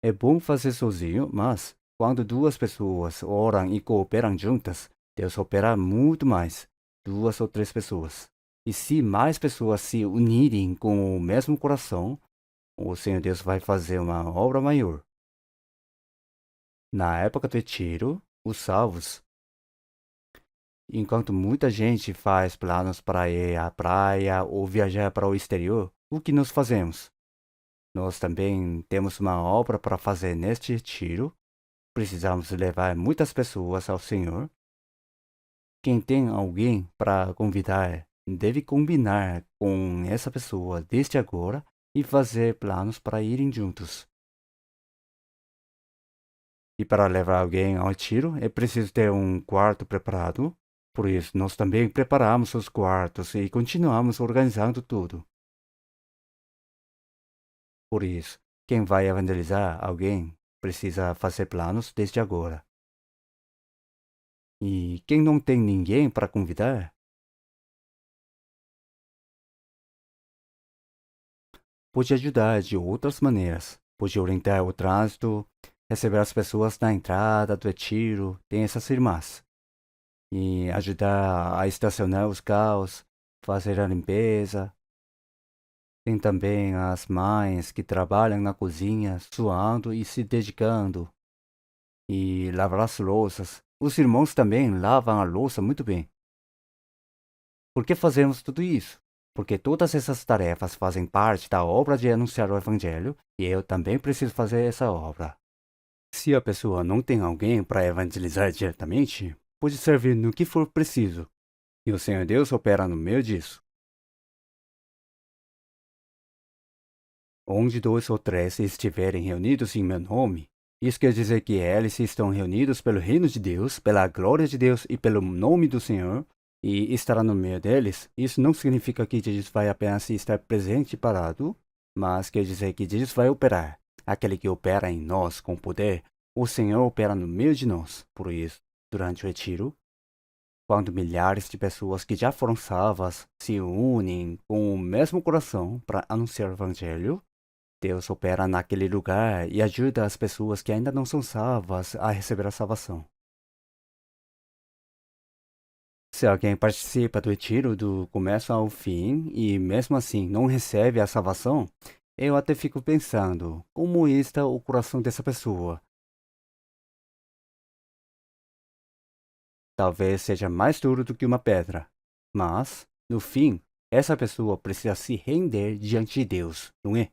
É bom fazer sozinho, mas quando 2 pessoas oram e cooperam juntas, Deus opera muito mais. 2 ou 3 pessoas. E se mais pessoas se unirem com o mesmo coração, o Senhor Deus vai fazer uma obra maior. Na época do retiro, os salvos, enquanto muita gente faz planos para ir à praia ou viajar para o exterior, o que nós fazemos? Nós também temos uma obra para fazer neste retiro. Precisamos levar muitas pessoas ao Senhor. Quem tem alguém para convidar deve combinar com essa pessoa desde agora e fazer planos para irem juntos. E para levar alguém ao tiro é preciso ter um quarto preparado. Por isso, nós também preparamos os quartos e continuamos organizando tudo. Por isso, quem vai evangelizar alguém precisa fazer planos desde agora. E quem não tem ninguém para convidar, pode ajudar de outras maneiras. Pode orientar o trânsito, receber as pessoas na entrada do retiro, tem essas irmãs. E ajudar a estacionar os carros, fazer a limpeza. Tem também as mães que trabalham na cozinha, suando e se dedicando. E lavar as louças. Os irmãos também lavam a louça muito bem. Por que fazemos tudo isso? Porque todas essas tarefas fazem parte da obra de anunciar o Evangelho e eu também preciso fazer essa obra. Se a pessoa não tem alguém para evangelizar diretamente, pode servir no que for preciso. E o Senhor Deus opera no meio disso. Onde 2 ou 3 estiverem reunidos em meu nome, isso quer dizer que eles estão reunidos pelo reino de Deus, pela glória de Deus e pelo nome do Senhor, e estará no meio deles. Isso não significa que Jesus vai apenas estar presente e parado, mas quer dizer que Jesus vai operar. Aquele que opera em nós com poder, o Senhor opera no meio de nós. Por isso, durante o retiro, quando milhares de pessoas que já foram salvas se unem com o mesmo coração para anunciar o Evangelho, Deus opera naquele lugar e ajuda as pessoas que ainda não são salvas a receber a salvação. Se alguém participa do retiro do começo ao fim e mesmo assim não recebe a salvação, eu até fico pensando, como está o coração dessa pessoa? Talvez seja mais duro do que uma pedra, mas, no fim, essa pessoa precisa se render diante de Deus, não é?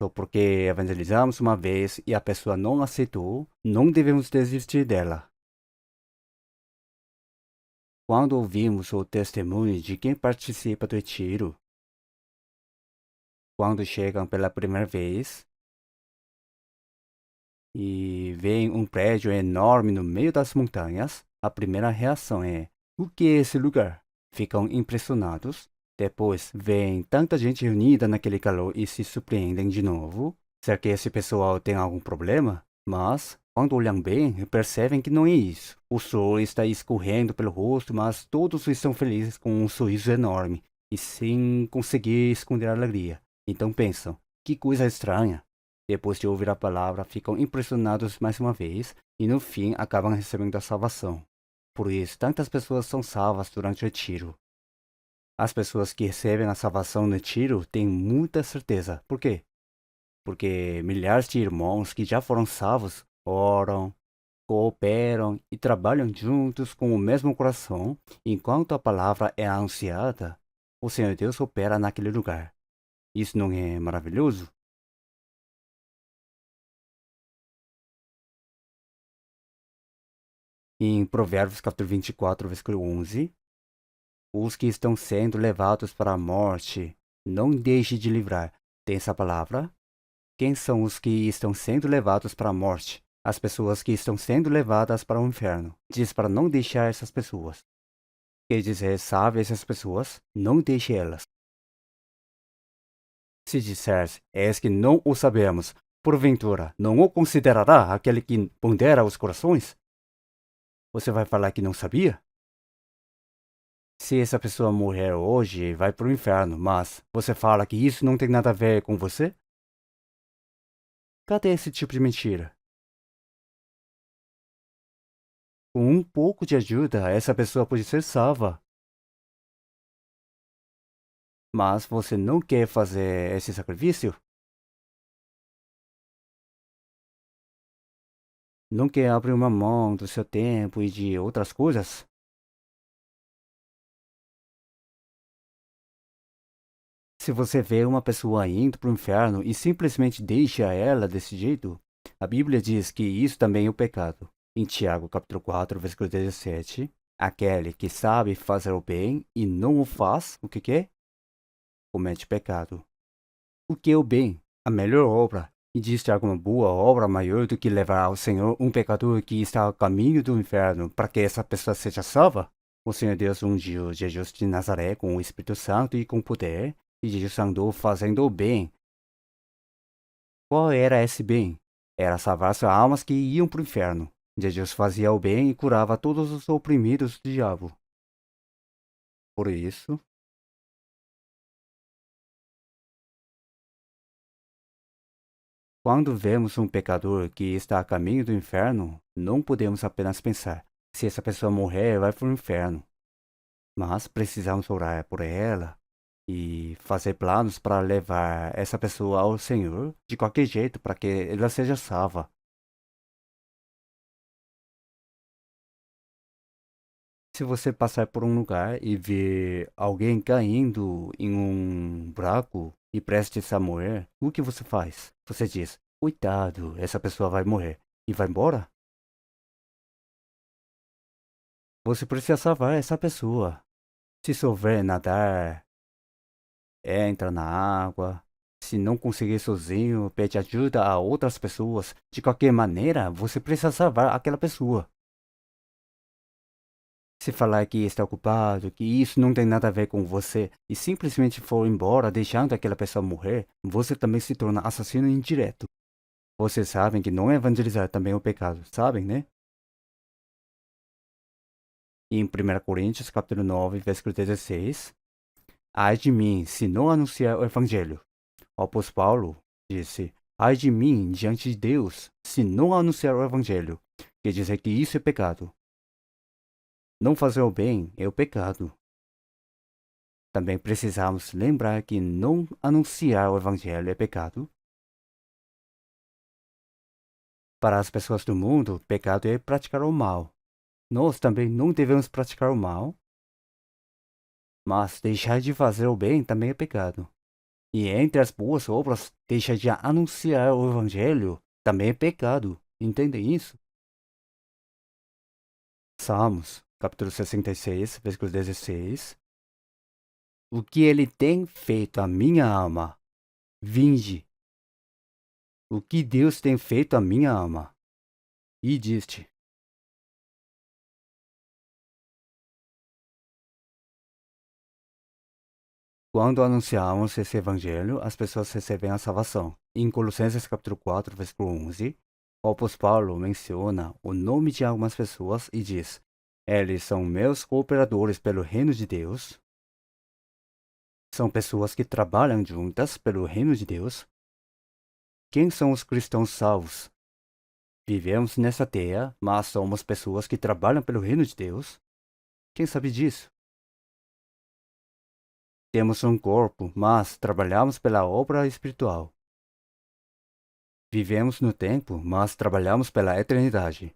Só porque evangelizamos uma vez e a pessoa não aceitou, não devemos desistir dela. Quando ouvimos o testemunho de quem participa do retiro, quando chegam pela primeira vez e veem um prédio enorme no meio das montanhas, a primeira reação é: o que é esse lugar? Ficam impressionados. Depois veem tanta gente reunida naquele calor e se surpreendem de novo. Será que esse pessoal tem algum problema? Mas, quando olham bem, percebem que não é isso. O sol está escorrendo pelo rosto, mas todos estão felizes com um sorriso enorme e sem conseguir esconder a alegria. Então pensam, que coisa estranha. Depois de ouvir a palavra, ficam impressionados mais uma vez e no fim acabam recebendo a salvação. Por isso, tantas pessoas são salvas durante o retiro. As pessoas que recebem a salvação no retiro têm muita certeza. Por quê? Porque milhares de irmãos que já foram salvos oram, cooperam e trabalham juntos com o mesmo coração, enquanto a palavra é anunciada, o Senhor Deus opera naquele lugar. Isso não é maravilhoso? Em Provérbios capítulo 24, versículo 11, os que estão sendo levados para a morte, não deixe de livrar. Tem essa palavra? Quem são os que estão sendo levados para a morte? As pessoas que estão sendo levadas para o inferno. Diz para não deixar essas pessoas. Quer dizer, sabe essas pessoas? Não deixe elas. Se disseres, és que não o sabemos, porventura, não o considerará aquele que pondera os corações? Você vai falar que não sabia? Se essa pessoa morrer hoje, vai para o inferno, mas você fala que isso não tem nada a ver com você? Cadê esse tipo de mentira? Com um pouco de ajuda, essa pessoa pode ser salva. Mas você não quer fazer esse sacrifício? Não quer abrir uma mão do seu tempo e de outras coisas? Se você vê uma pessoa indo para o inferno e simplesmente deixa ela desse jeito, a Bíblia diz que isso também é o pecado. Em Tiago capítulo 4, versículo 17, aquele que sabe fazer o bem e não o faz, o que é? Comete pecado. O que é o bem? A melhor obra. Existe alguma boa obra maior do que levar ao Senhor um pecador que está ao caminho do inferno para que essa pessoa seja salva? O Senhor Deus ungiu Jesus de Nazaré com o Espírito Santo e com poder, e Jesus andou fazendo o bem. Qual era esse bem? Era salvar as almas que iam para o inferno. Jesus fazia o bem e curava todos os oprimidos do diabo. Por isso, quando vemos um pecador que está a caminho do inferno, não podemos apenas pensar, se essa pessoa morrer, vai para o inferno. Mas precisamos orar por ela e fazer planos para levar essa pessoa ao Senhor de qualquer jeito para que ela seja salva. Se você passar por um lugar e ver alguém caindo em um buraco e prestes a morrer, o que você faz? Você diz, coitado, essa pessoa vai morrer, e vai embora? Você precisa salvar essa pessoa. Se souber nadar, entra na água. Se não conseguir sozinho, pede ajuda a outras pessoas. De qualquer maneira, você precisa salvar aquela pessoa. Se falar que está ocupado, que isso não tem nada a ver com você e simplesmente for embora deixando aquela pessoa morrer, você também se torna assassino indireto. Vocês sabem que não evangelizar também é um pecado, sabem, né? E em 1 Coríntios, capítulo 9, versículo 16, ai de mim, se não anunciar o evangelho. O apóstolo Paulo disse, ai de mim diante de Deus, se não anunciar o evangelho. Quer dizer que isso é pecado. Não fazer o bem é o pecado. Também precisamos lembrar que não anunciar o evangelho é pecado. Para as pessoas do mundo, pecado é praticar o mal. Nós também não devemos praticar o mal, mas deixar de fazer o bem também é pecado. E entre as boas obras, deixar de anunciar o evangelho também é pecado. Entendem isso? Salmos, capítulo 66, versículo 16. O que ele tem feito à minha alma, vinde. O que Deus tem feito à minha alma. E diste. Quando anunciamos esse evangelho, as pessoas recebem a salvação. Em Colossenses capítulo 4, versículo 11, o apóstolo Paulo menciona o nome de algumas pessoas e diz, eles são meus cooperadores pelo reino de Deus. São pessoas que trabalham juntas pelo reino de Deus. Quem são os cristãos salvos? Vivemos nessa terra, mas somos pessoas que trabalham pelo reino de Deus. Quem sabe disso? Temos um corpo, mas trabalhamos pela obra espiritual. Vivemos no tempo, mas trabalhamos pela eternidade.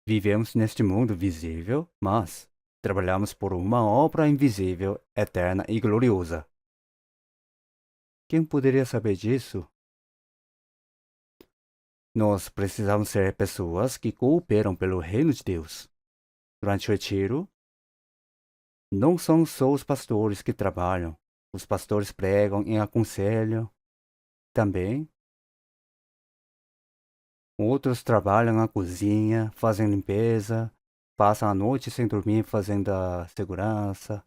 Vivemos neste mundo visível, mas trabalhamos por uma obra invisível, eterna e gloriosa. Quem poderia saber disso? Nós precisamos ser pessoas que cooperam pelo reino de Deus. Durante o retiro, não são só os pastores que trabalham. Os pastores pregam e aconselham. Também, outros trabalham na cozinha, fazem limpeza, passam a noite sem dormir fazendo a segurança,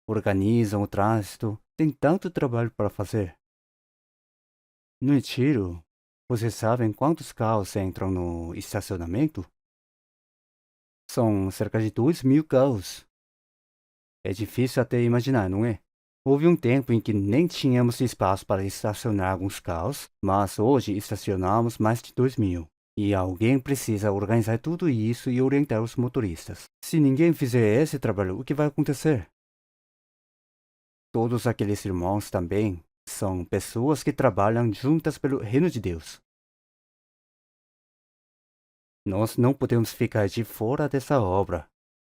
organizam o trânsito. Tem tanto trabalho para fazer. No retiro, vocês sabem quantos carros entram no estacionamento? São cerca de 2.000 carros. É difícil até imaginar, não é? Houve um tempo em que nem tínhamos espaço para estacionar alguns carros, mas hoje estacionamos mais de 2.000. E alguém precisa organizar tudo isso e orientar os motoristas. Se ninguém fizer esse trabalho, o que vai acontecer? Todos aqueles irmãos também são pessoas que trabalham juntas pelo reino de Deus. Nós não podemos ficar de fora dessa obra.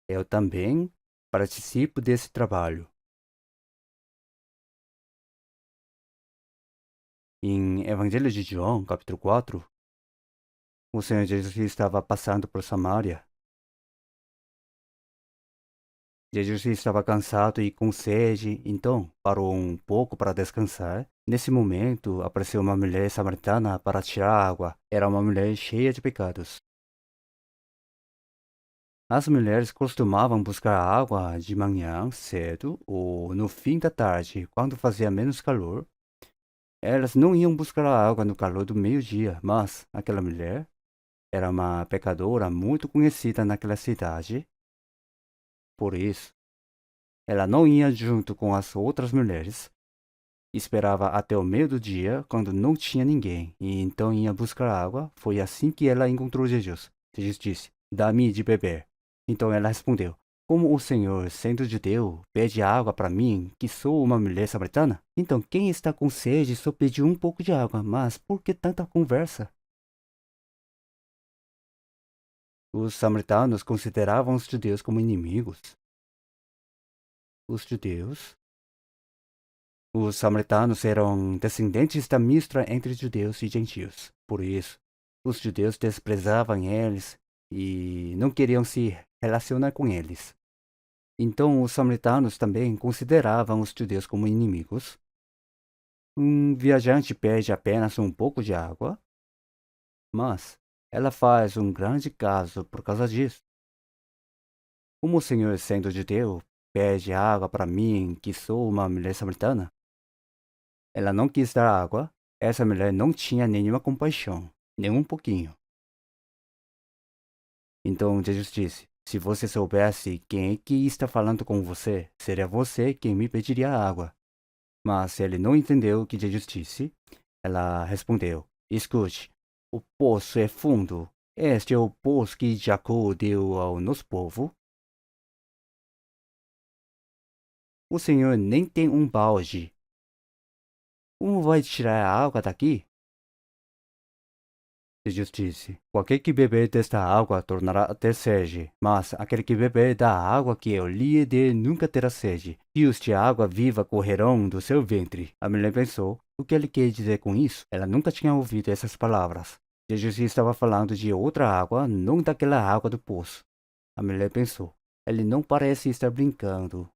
Eu também participo desse trabalho. Em Evangelho de João, capítulo 4, o Senhor Jesus estava passando por Samaria. Jesus estava cansado e com sede, então parou um pouco para descansar. Nesse momento, apareceu uma mulher samaritana para tirar água. Era uma mulher cheia de pecados. As mulheres costumavam buscar água de manhã cedo ou no fim da tarde, quando fazia menos calor. Elas não iam buscar a água no calor do meio-dia, mas aquela mulher era uma pecadora muito conhecida naquela cidade. Por isso, ela não ia junto com as outras mulheres. Esperava até o meio do dia, quando não tinha ninguém, e então ia buscar água. Foi assim que ela encontrou Jesus. Jesus disse, dá-me de beber. Então ela respondeu, como o Senhor, sendo judeu, pede água para mim, que sou uma mulher samaritana? Então quem está com sede só pediu um pouco de água, mas por que tanta conversa? Os samaritanos consideravam os judeus como inimigos. Os samaritanos eram descendentes da mistura entre judeus e gentios. Por isso, os judeus desprezavam eles e não queriam se relacionar com eles. Então, os samaritanos também consideravam os judeus como inimigos. Um viajante pede apenas um pouco de água, mas ela faz um grande caso por causa disso. Como o Senhor, sendo judeu, pede água para mim, que sou uma mulher samaritana? Ela não quis dar água. Essa mulher não tinha nenhuma compaixão, nem um pouquinho. Então Jesus disse: se você soubesse quem é que está falando com você, seria você quem me pediria água. Mas ele não entendeu o que Jesus disse. Ela respondeu: escute, o poço é fundo. Este é o poço que Jacó deu ao nosso povo. O Senhor nem tem um balde. Como vai tirar a água daqui? Jesus disse: qualquer que beber desta água tornará a ter sede, mas aquele que beber da água que eu lhe dê nunca terá sede. Rios de água viva correrão do seu ventre. A mulher pensou: o que ele quer dizer com isso? Ela nunca tinha ouvido essas palavras. Jesus estava falando de outra água, não daquela água do poço. A mulher pensou: ele não parece estar brincando.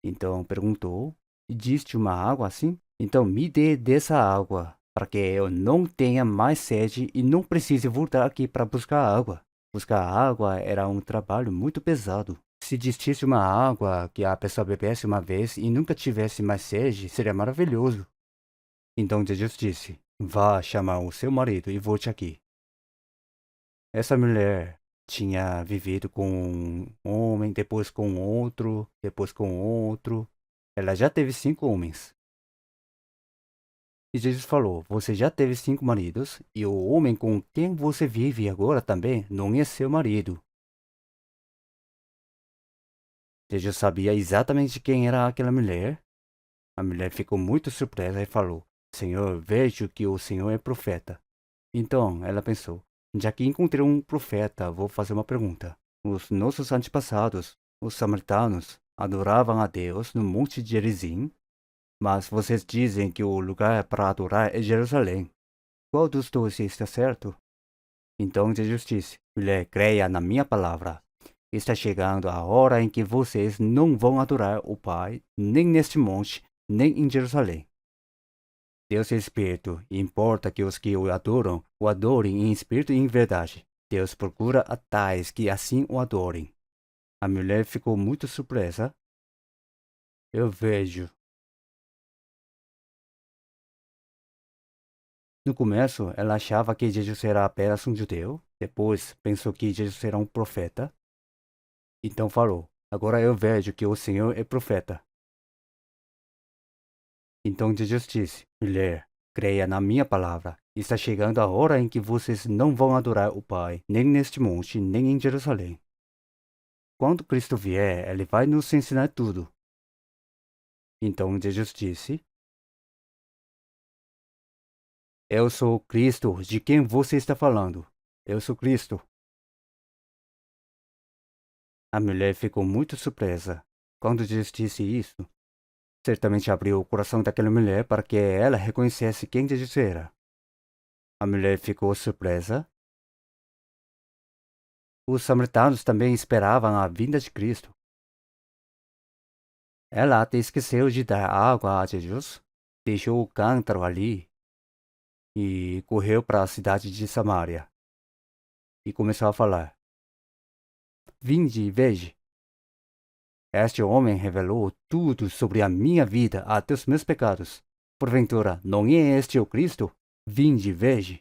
Então perguntou: existe uma água assim? Então me dê dessa água, para que eu não tenha mais sede e não precise voltar aqui para buscar água. Buscar água era um trabalho muito pesado. Se existisse uma água que a pessoa bebesse uma vez e nunca tivesse mais sede, seria maravilhoso. Então Jesus disse: vá chamar o seu marido e volte aqui. Essa mulher tinha vivido com um homem, depois com outro, depois com outro. Ela já teve 5 homens. E Jesus falou: você já teve 5 maridos, e o homem com quem você vive agora também não é seu marido. Jesus sabia exatamente quem era aquela mulher. A mulher ficou muito surpresa e falou: Senhor, vejo que o Senhor é profeta. Então ela pensou: já que encontrei um profeta, vou fazer uma pergunta. Os nossos antepassados, os samaritanos, adoravam a Deus no Monte de Gerizim, mas vocês dizem que o lugar para adorar é Jerusalém. Qual dos dois está certo? Então Jesus disse: mulher, creia na minha palavra. Está chegando a hora em que vocês não vão adorar o Pai, nem neste monte, nem em Jerusalém. Deus é espírito, e importa que os que o adorem em espírito e em verdade. Deus procura a tais que assim o adorem. A mulher ficou muito surpresa. Eu vejo. No começo, ela achava que Jesus era apenas um judeu. Depois, pensou que Jesus era um profeta. Então falou: agora eu vejo que o Senhor é profeta. Então Jesus disse: mulher, creia na minha palavra. Está chegando a hora em que vocês não vão adorar o Pai, nem neste monte, nem em Jerusalém. Quando Cristo vier, ele vai nos ensinar tudo. Então Jesus disse: eu sou o Cristo de quem você está falando. Eu sou Cristo. A mulher ficou muito surpresa. Quando Jesus disse isso, certamente abriu o coração daquela mulher para que ela reconhecesse quem Jesus era. A mulher ficou surpresa. Os samaritanos também esperavam a vinda de Cristo. Ela até esqueceu de dar água a Jesus, deixou o cântaro ali e correu para a cidade de Samaria. E começou a falar: vinde e veja. Este homem revelou tudo sobre a minha vida, até os meus pecados. Porventura, não é este o Cristo? Vinde e veja.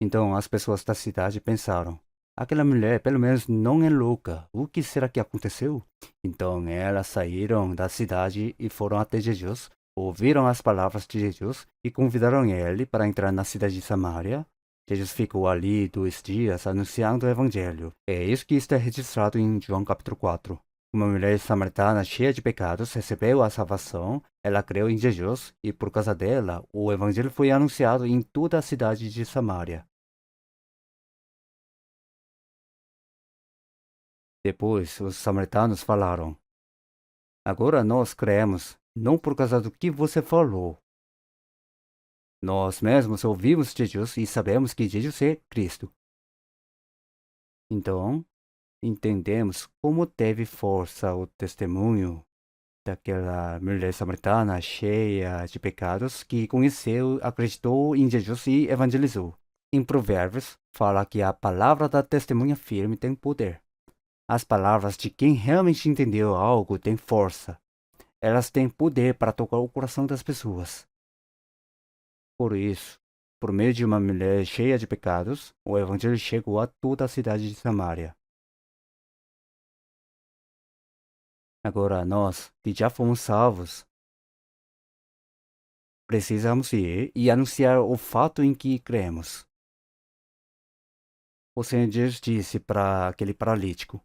Então as pessoas da cidade pensaram: aquela mulher pelo menos não é louca. O que será que aconteceu? Então elas saíram da cidade e foram até Jesus, ouviram as palavras de Jesus e convidaram ele para entrar na cidade de Samaria. Jesus ficou ali 2 dias anunciando o evangelho. É isso que está registrado em João capítulo 4. Uma mulher samaritana cheia de pecados recebeu a salvação, ela creu em Jesus e por causa dela, o evangelho foi anunciado em toda a cidade de Samaria. Depois, os samaritanos falaram: agora nós cremos, não por causa do que você falou. Nós mesmos ouvimos Jesus e sabemos que Jesus é Cristo. Então, entendemos como teve força o testemunho daquela mulher samaritana cheia de pecados que conheceu, acreditou em Jesus e evangelizou. Em Provérbios, fala que a palavra da testemunha firme tem poder. As palavras de quem realmente entendeu algo têm força. Elas têm poder para tocar o coração das pessoas. Por isso, por meio de uma mulher cheia de pecados, o evangelho chegou a toda a cidade de Samaria. Agora, nós, que já fomos salvos, precisamos ir e anunciar o fato em que cremos. O Senhor Jesus disse para aquele paralítico: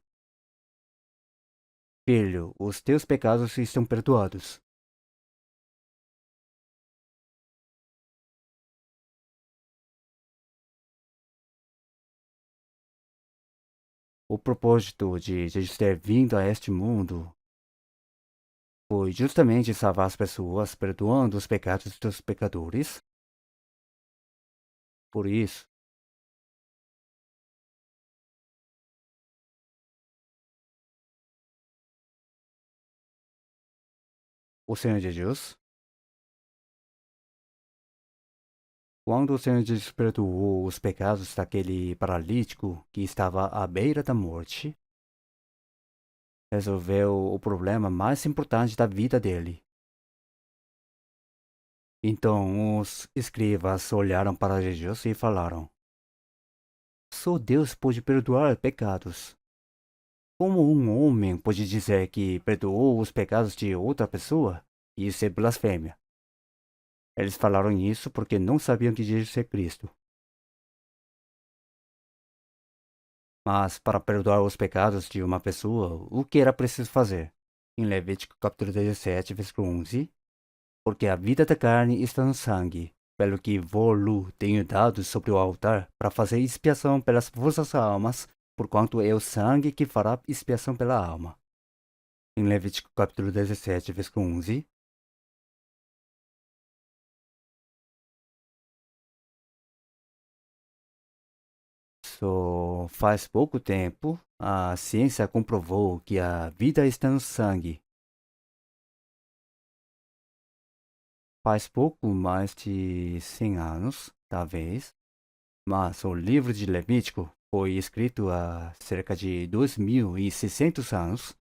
filho, os teus pecados estão perdoados. O propósito de Jesus ter vindo a este mundo foi justamente salvar as pessoas, perdoando os pecados dos pecadores. Por isso, o Senhor Jesus, quando o Senhor Jesus perdoou os pecados daquele paralítico que estava à beira da morte, resolveu o problema mais importante da vida dele. Então os escribas olharam para Jesus e falaram: só Deus pode perdoar pecados. Como um homem pode dizer que perdoou os pecados de outra pessoa? Isso é blasfêmia. Eles falaram isso porque não sabiam que Jesus é Cristo. Mas para perdoar os pecados de uma pessoa, o que era preciso fazer? Em Levítico capítulo 17, versículo 11, porque a vida da carne está no sangue, pelo que vou-lo tenho dado sobre o altar, para fazer expiação pelas vossas almas, porquanto é o sangue que fará expiação pela alma. Em Levítico capítulo 17, versículo 11, só faz pouco tempo, a ciência comprovou que a vida está no sangue. Faz pouco mais de 100 anos, talvez, mas o livro de Levítico foi escrito há cerca de 2.600 anos.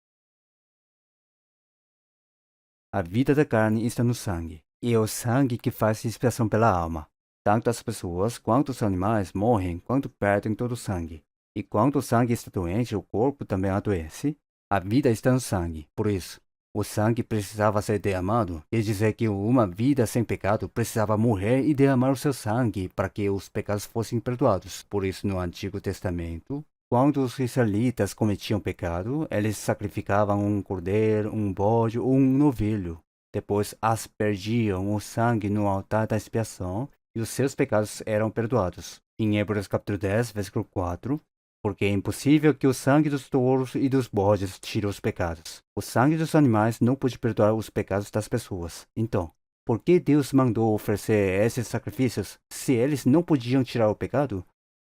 A vida da carne está no sangue, e é o sangue que faz expiação pela alma. Tanto as pessoas quanto os animais morrem quando perdem todo o sangue. E quando o sangue está doente, o corpo também adoece. A vida está no sangue, por isso, o sangue precisava ser derramado, quer dizer que uma vida sem pecado precisava morrer e derramar o seu sangue para que os pecados fossem perdoados. Por isso, no Antigo Testamento, quando os israelitas cometiam pecado, eles sacrificavam um cordeiro, um bode ou um novilho. Depois aspergiam o sangue no altar da expiação e os seus pecados eram perdoados. Em Hebreus capítulo 10, versículo 4, porque é impossível que o sangue dos touros e dos bodes tire os pecados. O sangue dos animais não pode perdoar os pecados das pessoas. Então, por que Deus mandou oferecer esses sacrifícios se eles não podiam tirar o pecado?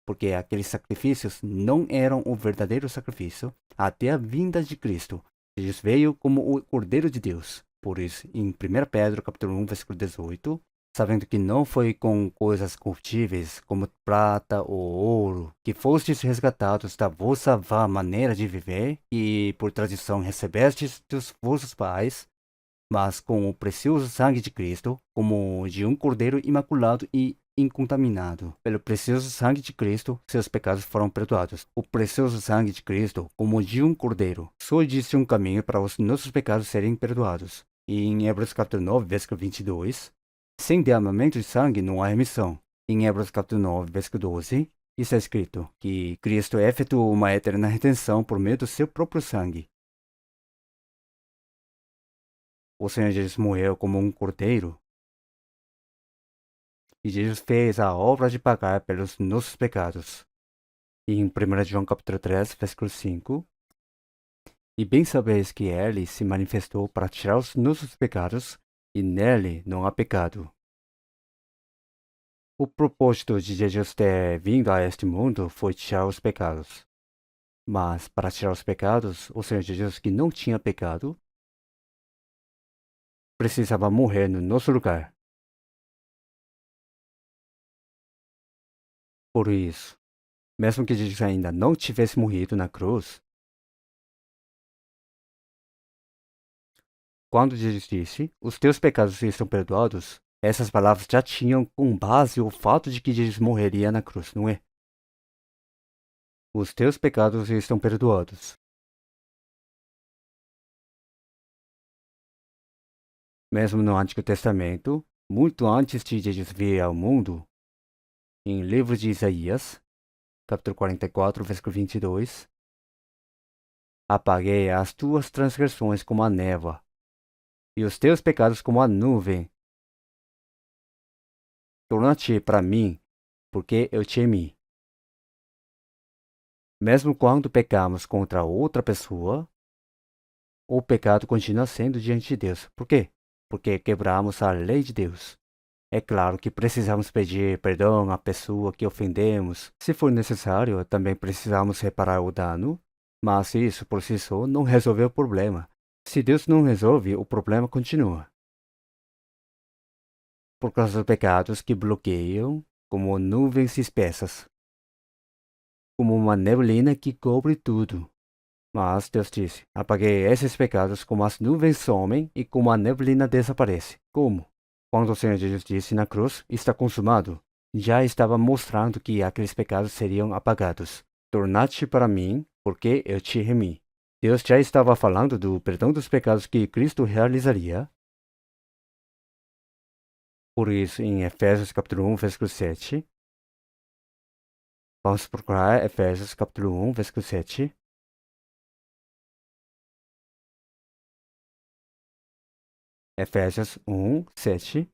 Porque aqueles sacrifícios não eram o verdadeiro sacrifício até a vinda de Cristo. Jesus veio como o Cordeiro de Deus. Por isso, em 1 Pedro capítulo 1, versículo 18, sabendo que não foi com coisas corruptíveis, como prata ou ouro, que fostes resgatados da vossa vã maneira de viver, e por tradição recebestes dos vossos pais, mas com o precioso sangue de Cristo, como de um cordeiro imaculado e incontaminado. Pelo precioso sangue de Cristo, seus pecados foram perdoados. O precioso sangue de Cristo, como de um cordeiro, só existe um caminho para os nossos pecados serem perdoados. E em Hebreus capítulo 9, versículo 22, sem derramamento de sangue não há remissão. Em Hebreus capítulo 9, versículo 12, está escrito que Cristo efetuou uma eterna redenção por meio do seu próprio sangue. o Senhor Jesus morreu como um cordeiro. E Jesus fez a obra de pagar pelos nossos pecados. E em 1 João capítulo 3, versículo 5. E bem sabeis que ele se manifestou para tirar os nossos pecados, e nele não há pecado. O propósito de Jesus ter vindo a este mundo foi tirar os pecados. Mas para tirar os pecados, o Senhor Jesus, que não tinha pecado, precisava morrer no nosso lugar. Por isso, mesmo que Jesus ainda não tivesse morrido na cruz, quando Jesus disse, os teus pecados estão perdoados, essas palavras já tinham com base o fato de que Jesus morreria na cruz, não é? Os teus pecados estão perdoados. Mesmo no Antigo Testamento, muito antes de Jesus vir ao mundo, em livro de Isaías, capítulo 44, versículo 22, apaguei as tuas transgressões como a névoa, e os teus pecados como a nuvem. Torna-te para mim, porque eu te amei. Mesmo quando pecamos contra outra pessoa, o pecado continua sendo diante de Deus. Por quê? Porque quebramos a lei de Deus. É claro que precisamos pedir perdão à pessoa que ofendemos. Se for necessário, também precisamos reparar o dano. Mas isso por si só não resolve o problema. Se Deus não resolve, o problema continua. Por causa dos pecados que bloqueiam, como nuvens espessas, como uma neblina que cobre tudo. Mas Deus disse: apaguei esses pecados como as nuvens somem e como a neblina desaparece. Como? Quando o Senhor Jesus disse na cruz, está consumado, já estava mostrando que aqueles pecados seriam apagados. Torna-te para mim, porque eu te remi. Deus já estava falando do perdão dos pecados que Cristo realizaria. Por isso, em Efésios capítulo 1, versículo 7, vamos procurar Efésios capítulo 1, versículo 7. Efésios 1, 7.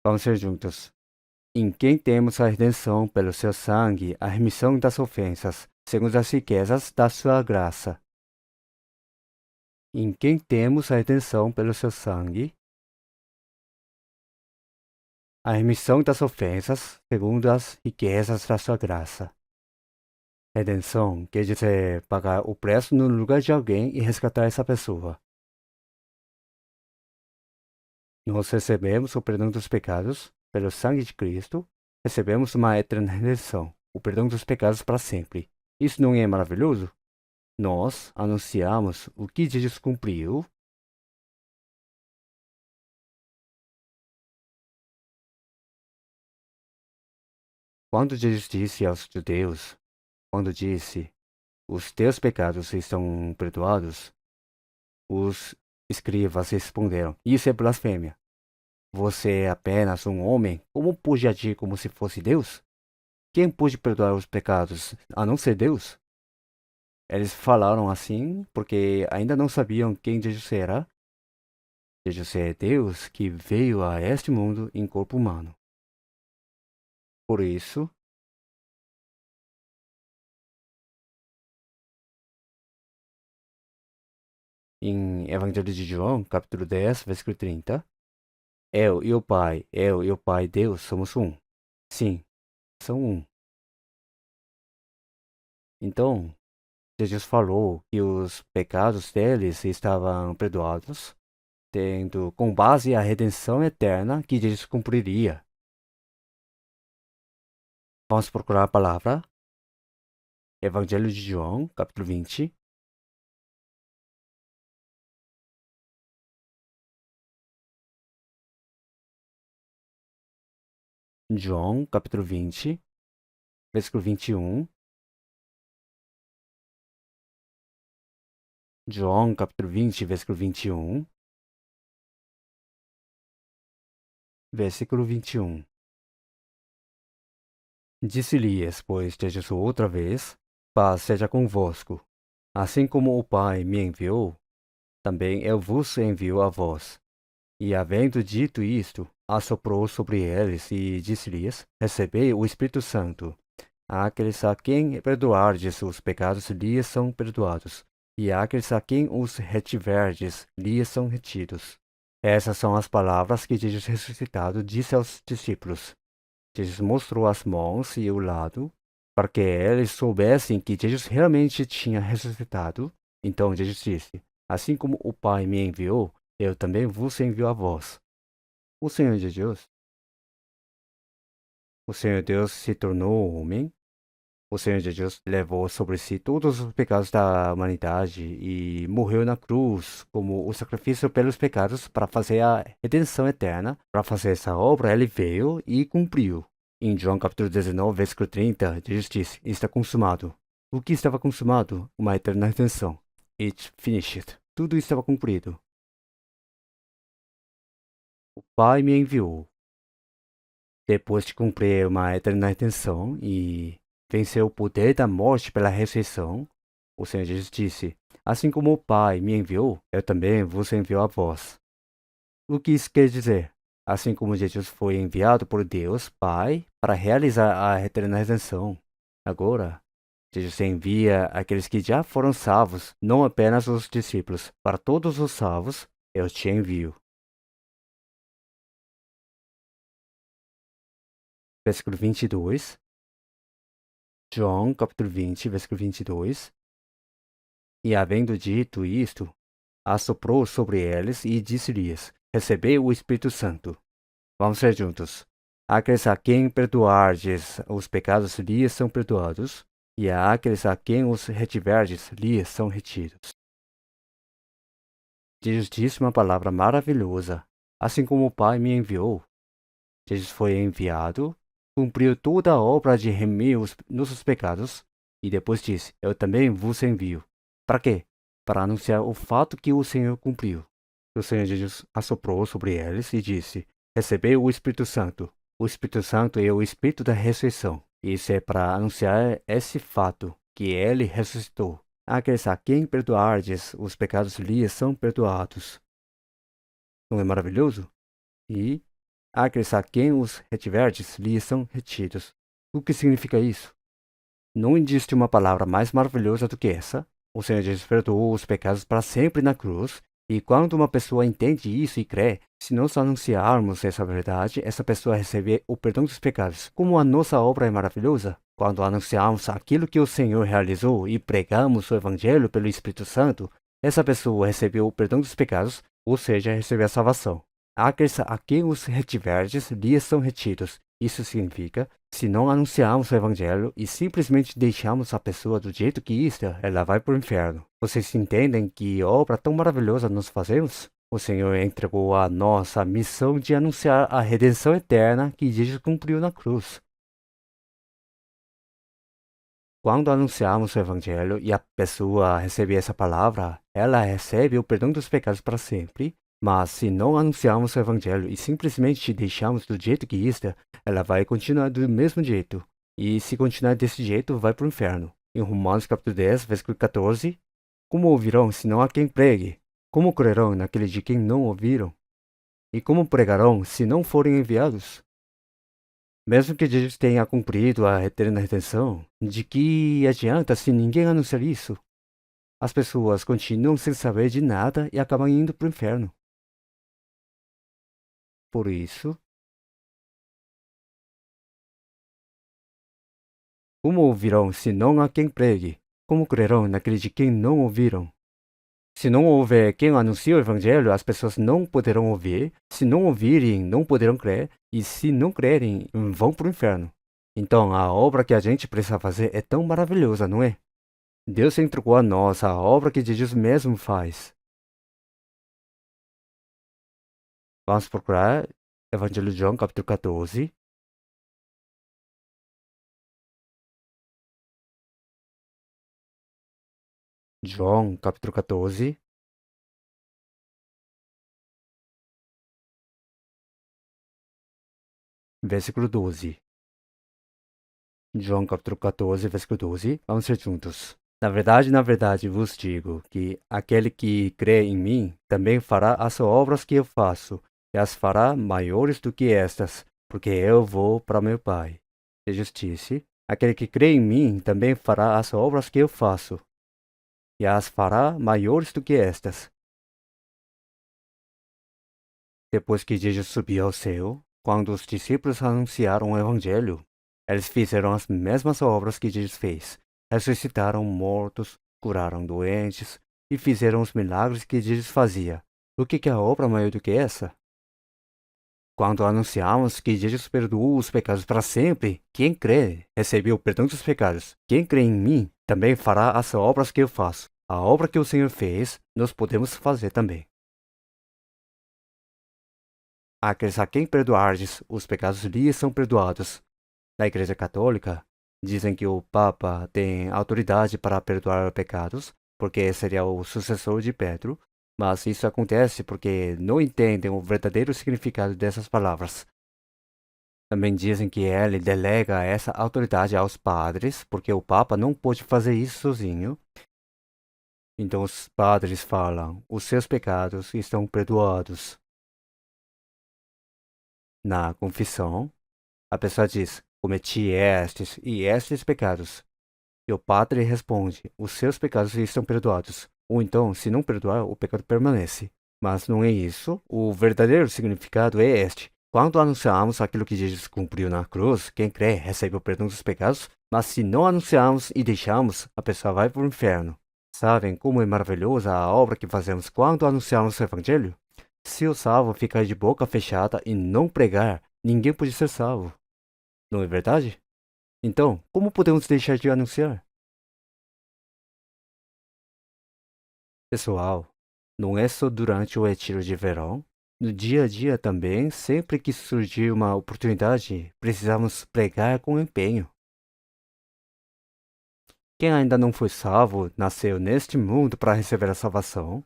Vamos ser juntos. Em quem temos a redenção pelo seu sangue, a remissão das ofensas, segundo as riquezas da sua graça. Em quem temos a redenção pelo seu sangue, a remissão das ofensas, segundo as riquezas da sua graça. Redenção quer dizer pagar o preço no lugar de alguém e resgatar essa pessoa. Nós recebemos o perdão dos pecados pelo sangue de Cristo, recebemos uma eterna redenção, o perdão dos pecados para sempre. Isso não é maravilhoso? Nós anunciamos o que Jesus cumpriu. Quando Jesus disse aos judeus, quando disse, os teus pecados estão perdoados, os escribas responderam, isso é blasfêmia. Você é apenas um homem, como pode agir como se fosse Deus? Quem pode perdoar os pecados, a não ser Deus? Eles falaram assim porque ainda não sabiam quem Jesus era. Jesus é Deus que veio a este mundo em corpo humano. Por isso, em Evangelho de João, capítulo 10, versículo 30, eu e o Pai, Deus, somos um. Sim, são um. Então, Jesus falou que os pecados deles estavam perdoados, tendo com base a redenção eterna que Jesus cumpriria. Vamos procurar a palavra. Evangelho de João, capítulo 20. João, capítulo 20, versículo 21. João, capítulo 20, versículo 21. Versículo 21. Disse-lhes, pois, Jesus outra vez, paz seja convosco. Assim como o Pai me enviou, também eu vos envio a vós. E havendo dito isto, assoprou sobre eles e disse-lhes: Recebei o Espírito Santo. Àqueles a quem perdoardes os pecados lhes são perdoados, e àqueles a quem os retiverdes lhes são retidos. Essas são as palavras que Jesus ressuscitado disse aos discípulos. Jesus mostrou as mãos e o lado, para que eles soubessem que Jesus realmente tinha ressuscitado. Então Jesus disse: Assim como o Pai me enviou, eu também vos envio a vós. O Senhor de Deus, o Senhor Deus se tornou homem. O Senhor de Deus levou sobre si todos os pecados da humanidade e morreu na cruz como o sacrifício pelos pecados para fazer a redenção eterna. Para fazer essa obra, ele veio e cumpriu. Em João capítulo 19, versículo 30, Jesus disse: Está consumado. O que estava consumado? Uma eterna redenção. It's finished. Tudo estava cumprido. O Pai me enviou. Depois de cumprir uma eterna redenção e vencer o poder da morte pela ressurreição, o Senhor Jesus disse: Assim como o Pai me enviou, eu também vos envio a vós. O que isso quer dizer? Assim como Jesus foi enviado por Deus Pai para realizar a eterna redenção, agora Jesus envia aqueles que já foram salvos, não apenas os discípulos. Para todos os salvos, eu te envio. Versículo 22. João, capítulo 20, versículo 22. E havendo dito isto, assoprou sobre eles e disse-lhes: Recebei o Espírito Santo. Vamos ler juntos. Àqueles a quem perdoardes os pecados lhes são perdoados, e àqueles a quem os retiverdes lhes são retidos. Jesus disse uma palavra maravilhosa. Assim como o Pai me enviou, Jesus foi enviado, cumpriu toda a obra de remir os nossos pecados, e depois disse: Eu também vos envio. Para quê? Para anunciar o fato que o Senhor cumpriu. O Senhor Jesus assoprou sobre eles e disse: Recebei o Espírito Santo. O Espírito Santo é o Espírito da ressurreição. Isso é para anunciar esse fato, que ele ressuscitou. Aqueles a quem perdoardes os pecados lhes são perdoados. Não é maravilhoso? E aqueles a quem os retiverdes lhes são retidos. O que significa isso? Não existe uma palavra mais maravilhosa do que essa. O Senhor Jesus perdoou os pecados para sempre na cruz. E quando uma pessoa entende isso e crê, se nós anunciarmos essa verdade, essa pessoa recebe o perdão dos pecados. Como a nossa obra é maravilhosa, quando anunciamos aquilo que o Senhor realizou e pregamos o Evangelho pelo Espírito Santo, essa pessoa recebeu o perdão dos pecados, ou seja, recebeu a salvação. Aqueles a quem os retiverdes lhes são retidos. Isso significa, se não anunciarmos o Evangelho e simplesmente deixamos a pessoa do jeito que está, ela vai para o inferno. Vocês entendem que obra tão maravilhosa nós fazemos? O Senhor entregou a nós a missão de anunciar a redenção eterna que Jesus cumpriu na cruz. Quando anunciamos o Evangelho e a pessoa recebe essa palavra, ela recebe o perdão dos pecados para sempre. Mas se não anunciarmos o Evangelho e simplesmente deixamos do jeito que está, ela vai continuar do mesmo jeito. E se continuar desse jeito, vai para o inferno. Em Romanos capítulo 10, versículo 14, como ouvirão se não há quem pregue? Como crerão naquele de quem não ouviram? E como pregarão se não forem enviados? Mesmo que Jesus tenha cumprido a eterna redenção, de que adianta se ninguém anunciar isso? As pessoas continuam sem saber de nada e acabam indo para o inferno. Por isso, como ouvirão se não há quem pregue? Como crerão naquele de quem não ouviram? Se não houver quem anuncie o Evangelho, as pessoas não poderão ouvir. Se não ouvirem, não poderão crer. E se não crerem, vão para o inferno. Então, a obra que a gente precisa fazer é tão maravilhosa, não é? Deus entregou a nós a obra que Jesus mesmo faz. Vamos procurar Evangelho de João, capítulo 14. João, capítulo 14. Versículo 12. João capítulo 14, versículo 12. Vamos ser juntos. Na verdade, vos digo que aquele que crê em mim também fará as obras que eu faço, e as fará maiores do que estas, porque eu vou para meu Pai. Jesus disse: aquele que crê em mim também fará as obras que eu faço, e as fará maiores do que estas. Depois que Jesus subiu ao céu, quando os discípulos anunciaram o Evangelho, eles fizeram as mesmas obras que Jesus fez. Ressuscitaram mortos, curaram doentes e fizeram os milagres que Jesus fazia. O que é a obra maior do que essa? Quando anunciamos que Jesus perdoou os pecados para sempre, quem crê recebeu o perdão dos pecados. Quem crê em mim também fará as obras que eu faço. A obra que o Senhor fez, nós podemos fazer também. Aqueles a quem perdoardes, os pecados lhes são perdoados. Na Igreja Católica, dizem que o Papa tem autoridade para perdoar pecados, porque seria o sucessor de Pedro, mas isso acontece porque não entendem o verdadeiro significado dessas palavras. Também dizem que ele delega essa autoridade aos padres, porque o Papa não pode fazer isso sozinho. Então os padres falam: os seus pecados estão perdoados. Na confissão, a pessoa diz: cometi estes e estes pecados. E o padre responde: os seus pecados estão perdoados. Ou então, se não perdoar, o pecado permanece. Mas não é isso. O verdadeiro significado é este. Quando anunciamos aquilo que Jesus cumpriu na cruz, quem crê recebe o perdão dos pecados. Mas se não anunciamos e deixamos, a pessoa vai para o inferno. Sabem como é maravilhosa a obra que fazemos quando anunciamos o Evangelho? Se o salvo ficar de boca fechada e não pregar, ninguém pode ser salvo. Não é verdade? Então, como podemos deixar de anunciar? Pessoal, não é só durante o retiro de verão. No dia a dia também, sempre que surgir uma oportunidade, precisamos pregar com empenho. Quem ainda não foi salvo, nasceu neste mundo para receber a salvação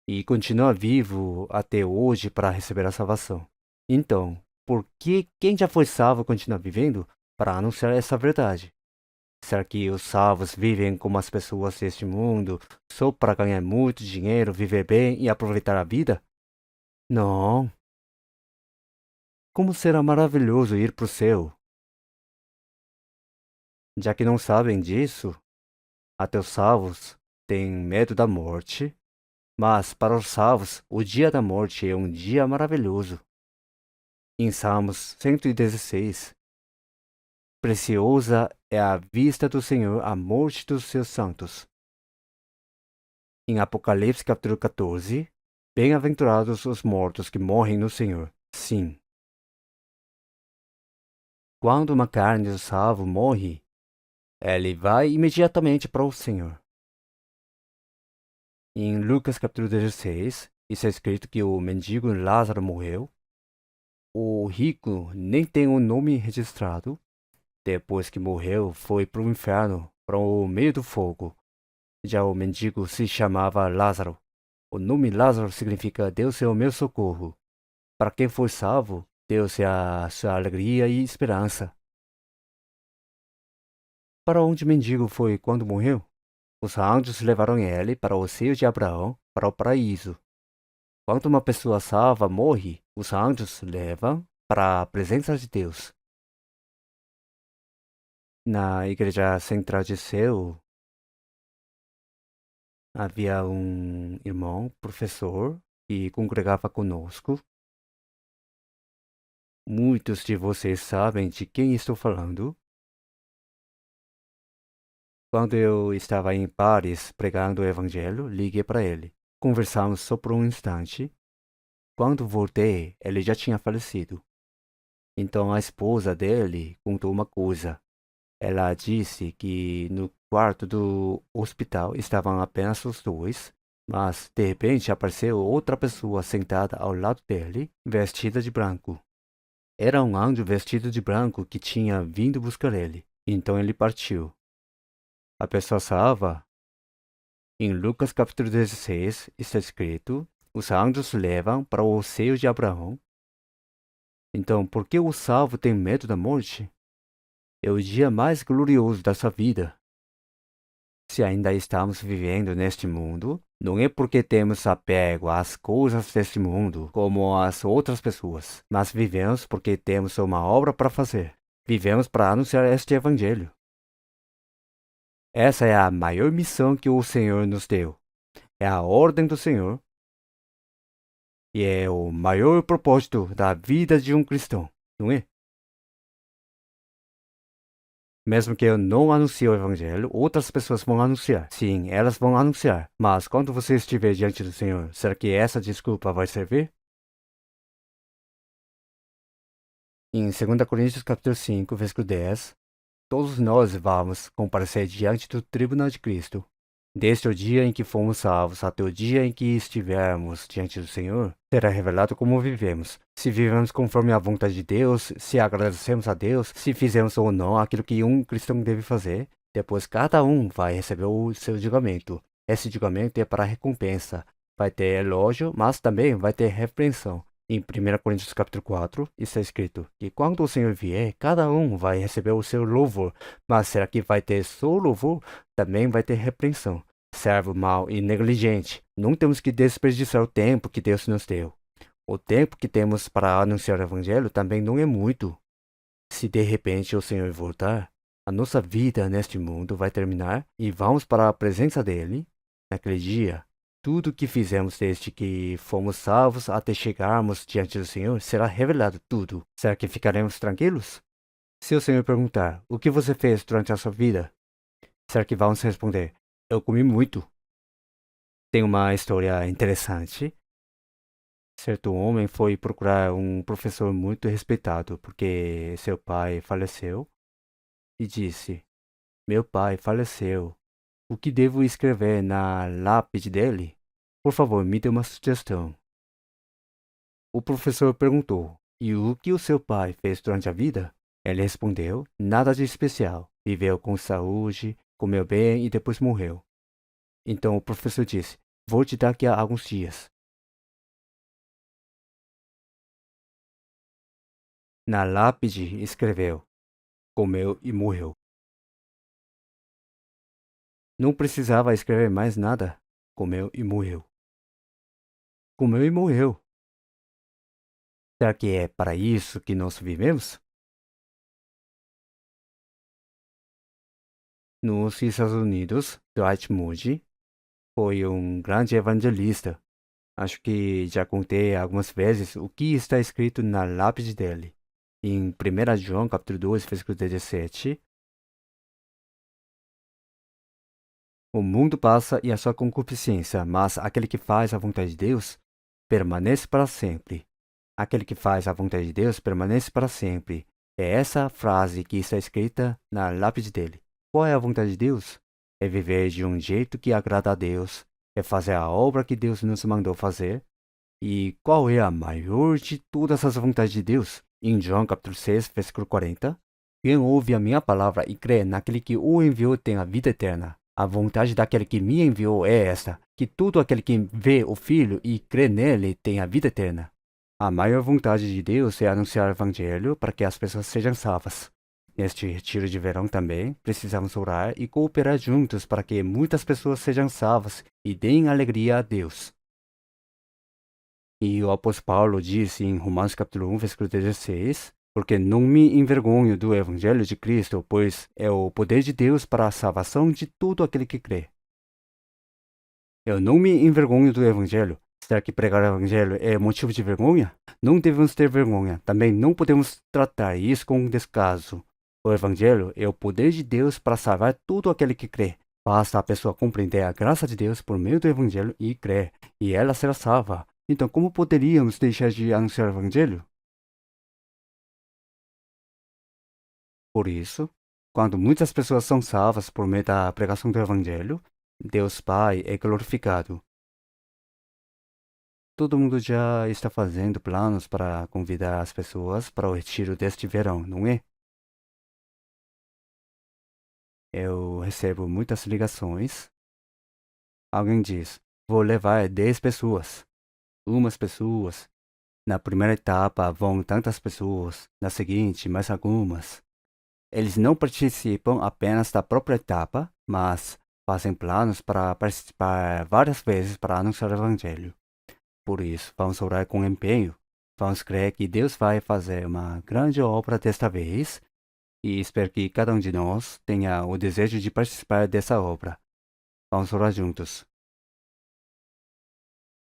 e continua vivo até hoje para receber a salvação. Então, por que quem já foi salvo continua vivendo para anunciar essa verdade? Será que os salvos vivem como as pessoas deste mundo, só para ganhar muito dinheiro, viver bem e aproveitar a vida? Não. Como será maravilhoso ir para o céu? Já que não sabem disso, até os salvos têm medo da morte, mas para os salvos, o dia da morte é um dia maravilhoso. Em Salmos 116, preciosa é a vista do Senhor a morte dos seus santos. Em Apocalipse capítulo 14, bem-aventurados os mortos que morrem no Senhor. Sim. Quando uma carne do salvo morre, ele vai imediatamente para o Senhor. Em Lucas capítulo 16, está escrito que o mendigo Lázaro morreu. O rico nem tem o nome registrado. Depois que morreu, foi para o inferno, para o meio do fogo. Já o mendigo se chamava Lázaro. O nome Lázaro significa Deus é o meu socorro. Para quem foi salvo, Deus é a sua alegria e esperança. Para onde o mendigo foi quando morreu? Os anjos levaram ele para o seio de Abraão, para o paraíso. Quando uma pessoa salva morre, os anjos levam para a presença de Deus. Na igreja central de Seul, havia um irmão, professor, que congregava conosco. Muitos de vocês sabem de quem estou falando. Quando eu estava em Paris pregando o evangelho, liguei para ele. Conversamos só por um instante. Quando voltei, ele já tinha falecido. Então a esposa dele contou uma coisa. Ela disse que no quarto do hospital estavam apenas os dois, mas de repente apareceu outra pessoa sentada ao lado dele, vestida de branco. Era um anjo vestido de branco que tinha vindo buscar ele. Então ele partiu. A pessoa salva. Em Lucas capítulo 16 está escrito: os anjos levam para o seio de Abraão. Então, por que o salvo tem medo da morte? É o dia mais glorioso da sua vida. Se ainda estamos vivendo neste mundo, não é porque temos apego às coisas deste mundo como às outras pessoas, mas vivemos porque temos uma obra para fazer. Vivemos para anunciar este evangelho. Essa é a maior missão que o Senhor nos deu. É a ordem do Senhor e é o maior propósito da vida de um cristão, não é? Mesmo que eu não anuncie o evangelho, outras pessoas vão anunciar. Sim, elas vão anunciar. Mas quando você estiver diante do Senhor, será que essa desculpa vai servir? Em 2 Coríntios capítulo 5, versículo 10, todos nós vamos comparecer diante do tribunal de Cristo. Desde o dia em que fomos salvos até o dia em que estivermos diante do Senhor, será revelado como vivemos. Se vivemos conforme a vontade de Deus, se agradecemos a Deus, se fizemos ou não aquilo que um cristão deve fazer, depois cada um vai receber o seu julgamento. Esse julgamento é para recompensa. Vai ter elogio, mas também vai ter repreensão. Em 1 Coríntios capítulo 4, está escrito que quando o Senhor vier, cada um vai receber o seu louvor. Mas será que vai ter só louvor? Também vai ter repreensão. Servo mau e negligente, não temos que desperdiçar o tempo que Deus nos deu. O tempo que temos para anunciar o Evangelho também não é muito. Se de repente o Senhor voltar, a nossa vida neste mundo vai terminar e vamos para a presença dele. Naquele dia, tudo o que fizemos desde que fomos salvos até chegarmos diante do Senhor será revelado tudo. Será que ficaremos tranquilos? Se o Senhor perguntar, o que você fez durante a sua vida? Será que vamos responder, eu comi muito? Tem uma história interessante. Certo homem foi procurar um professor muito respeitado porque seu pai faleceu e disse, meu pai faleceu. O que devo escrever na lápide dele? Por favor, me dê uma sugestão. O professor perguntou, e o que o seu pai fez durante a vida? Ele respondeu, nada de especial. Viveu com saúde, comeu bem e depois morreu. Então o professor disse, vou te dar daqui a alguns dias. Na lápide escreveu, comeu e morreu. Não precisava escrever mais nada. Comeu e morreu. Comeu e morreu. Será que é para isso que nós vivemos? Nos Estados Unidos, Dwight Moody foi um grande evangelista. Acho que já contei algumas vezes o que está escrito na lápide dele. Em 1 João, capítulo 2, versículo 17, o mundo passa e a sua concupiscência, mas aquele que faz a vontade de Deus permanece para sempre. Aquele que faz a vontade de Deus permanece para sempre. É essa a frase que está escrita na lápide dele. Qual é a vontade de Deus? É viver de um jeito que agrada a Deus. É fazer a obra que Deus nos mandou fazer. E qual é a maior de todas as vontades de Deus? Em João capítulo 6, versículo 40. Quem ouve a minha palavra e crê naquele que o enviou tem a vida eterna. A vontade daquele que me enviou é esta, que todo aquele que vê o Filho e crê nele tem a vida eterna. A maior vontade de Deus é anunciar o Evangelho para que as pessoas sejam salvas. Neste retiro de verão também, precisamos orar e cooperar juntos para que muitas pessoas sejam salvas e deem alegria a Deus. E o apóstolo Paulo disse em Romanos capítulo 1, versículo 16, porque não me envergonho do Evangelho de Cristo, pois é o poder de Deus para a salvação de todo aquele que crê. Eu não me envergonho do Evangelho. Será que pregar o Evangelho é motivo de vergonha? Não devemos ter vergonha. Também não podemos tratar isso com descaso. O Evangelho é o poder de Deus para salvar todo aquele que crê. Basta a pessoa compreender a graça de Deus por meio do Evangelho e crer, e ela será salva. Então, como poderíamos deixar de anunciar o Evangelho? Por isso, quando muitas pessoas são salvas por meio da pregação do Evangelho, Deus Pai é glorificado. Todo mundo já está fazendo planos para convidar as pessoas para o retiro deste verão, não é? Eu recebo muitas ligações. Alguém diz, vou levar 10 pessoas. Umas pessoas. Na primeira etapa vão tantas pessoas. Na seguinte, mais algumas. Eles não participam apenas da própria etapa, mas fazem planos para participar várias vezes para anunciar o Evangelho. Por isso, vamos orar com empenho. Vamos crer que Deus vai fazer uma grande obra desta vez e espero que cada um de nós tenha o desejo de participar dessa obra. Vamos orar juntos.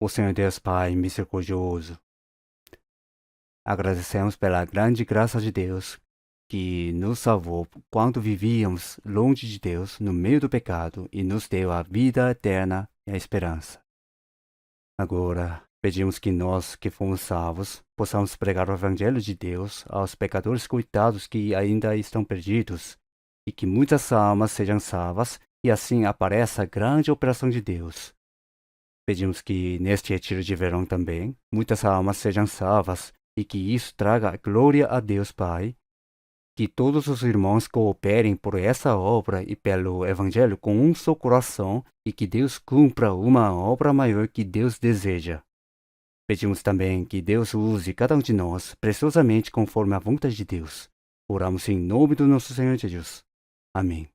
O Senhor Deus Pai misericordioso, agradecemos pela grande graça de Deus que nos salvou quando vivíamos longe de Deus, no meio do pecado, e nos deu a vida eterna e a esperança. Agora, pedimos que nós, que fomos salvos, possamos pregar o Evangelho de Deus aos pecadores coitados que ainda estão perdidos, e que muitas almas sejam salvas, e assim apareça a grande operação de Deus. Pedimos que neste retiro de verão também, muitas almas sejam salvas, e que isso traga glória a Deus Pai, que todos os irmãos cooperem por essa obra e pelo Evangelho com um só coração e que Deus cumpra uma obra maior que Deus deseja. Pedimos também que Deus use cada um de nós preciosamente conforme a vontade de Deus. Oramos em nome do nosso Senhor Jesus. Amém.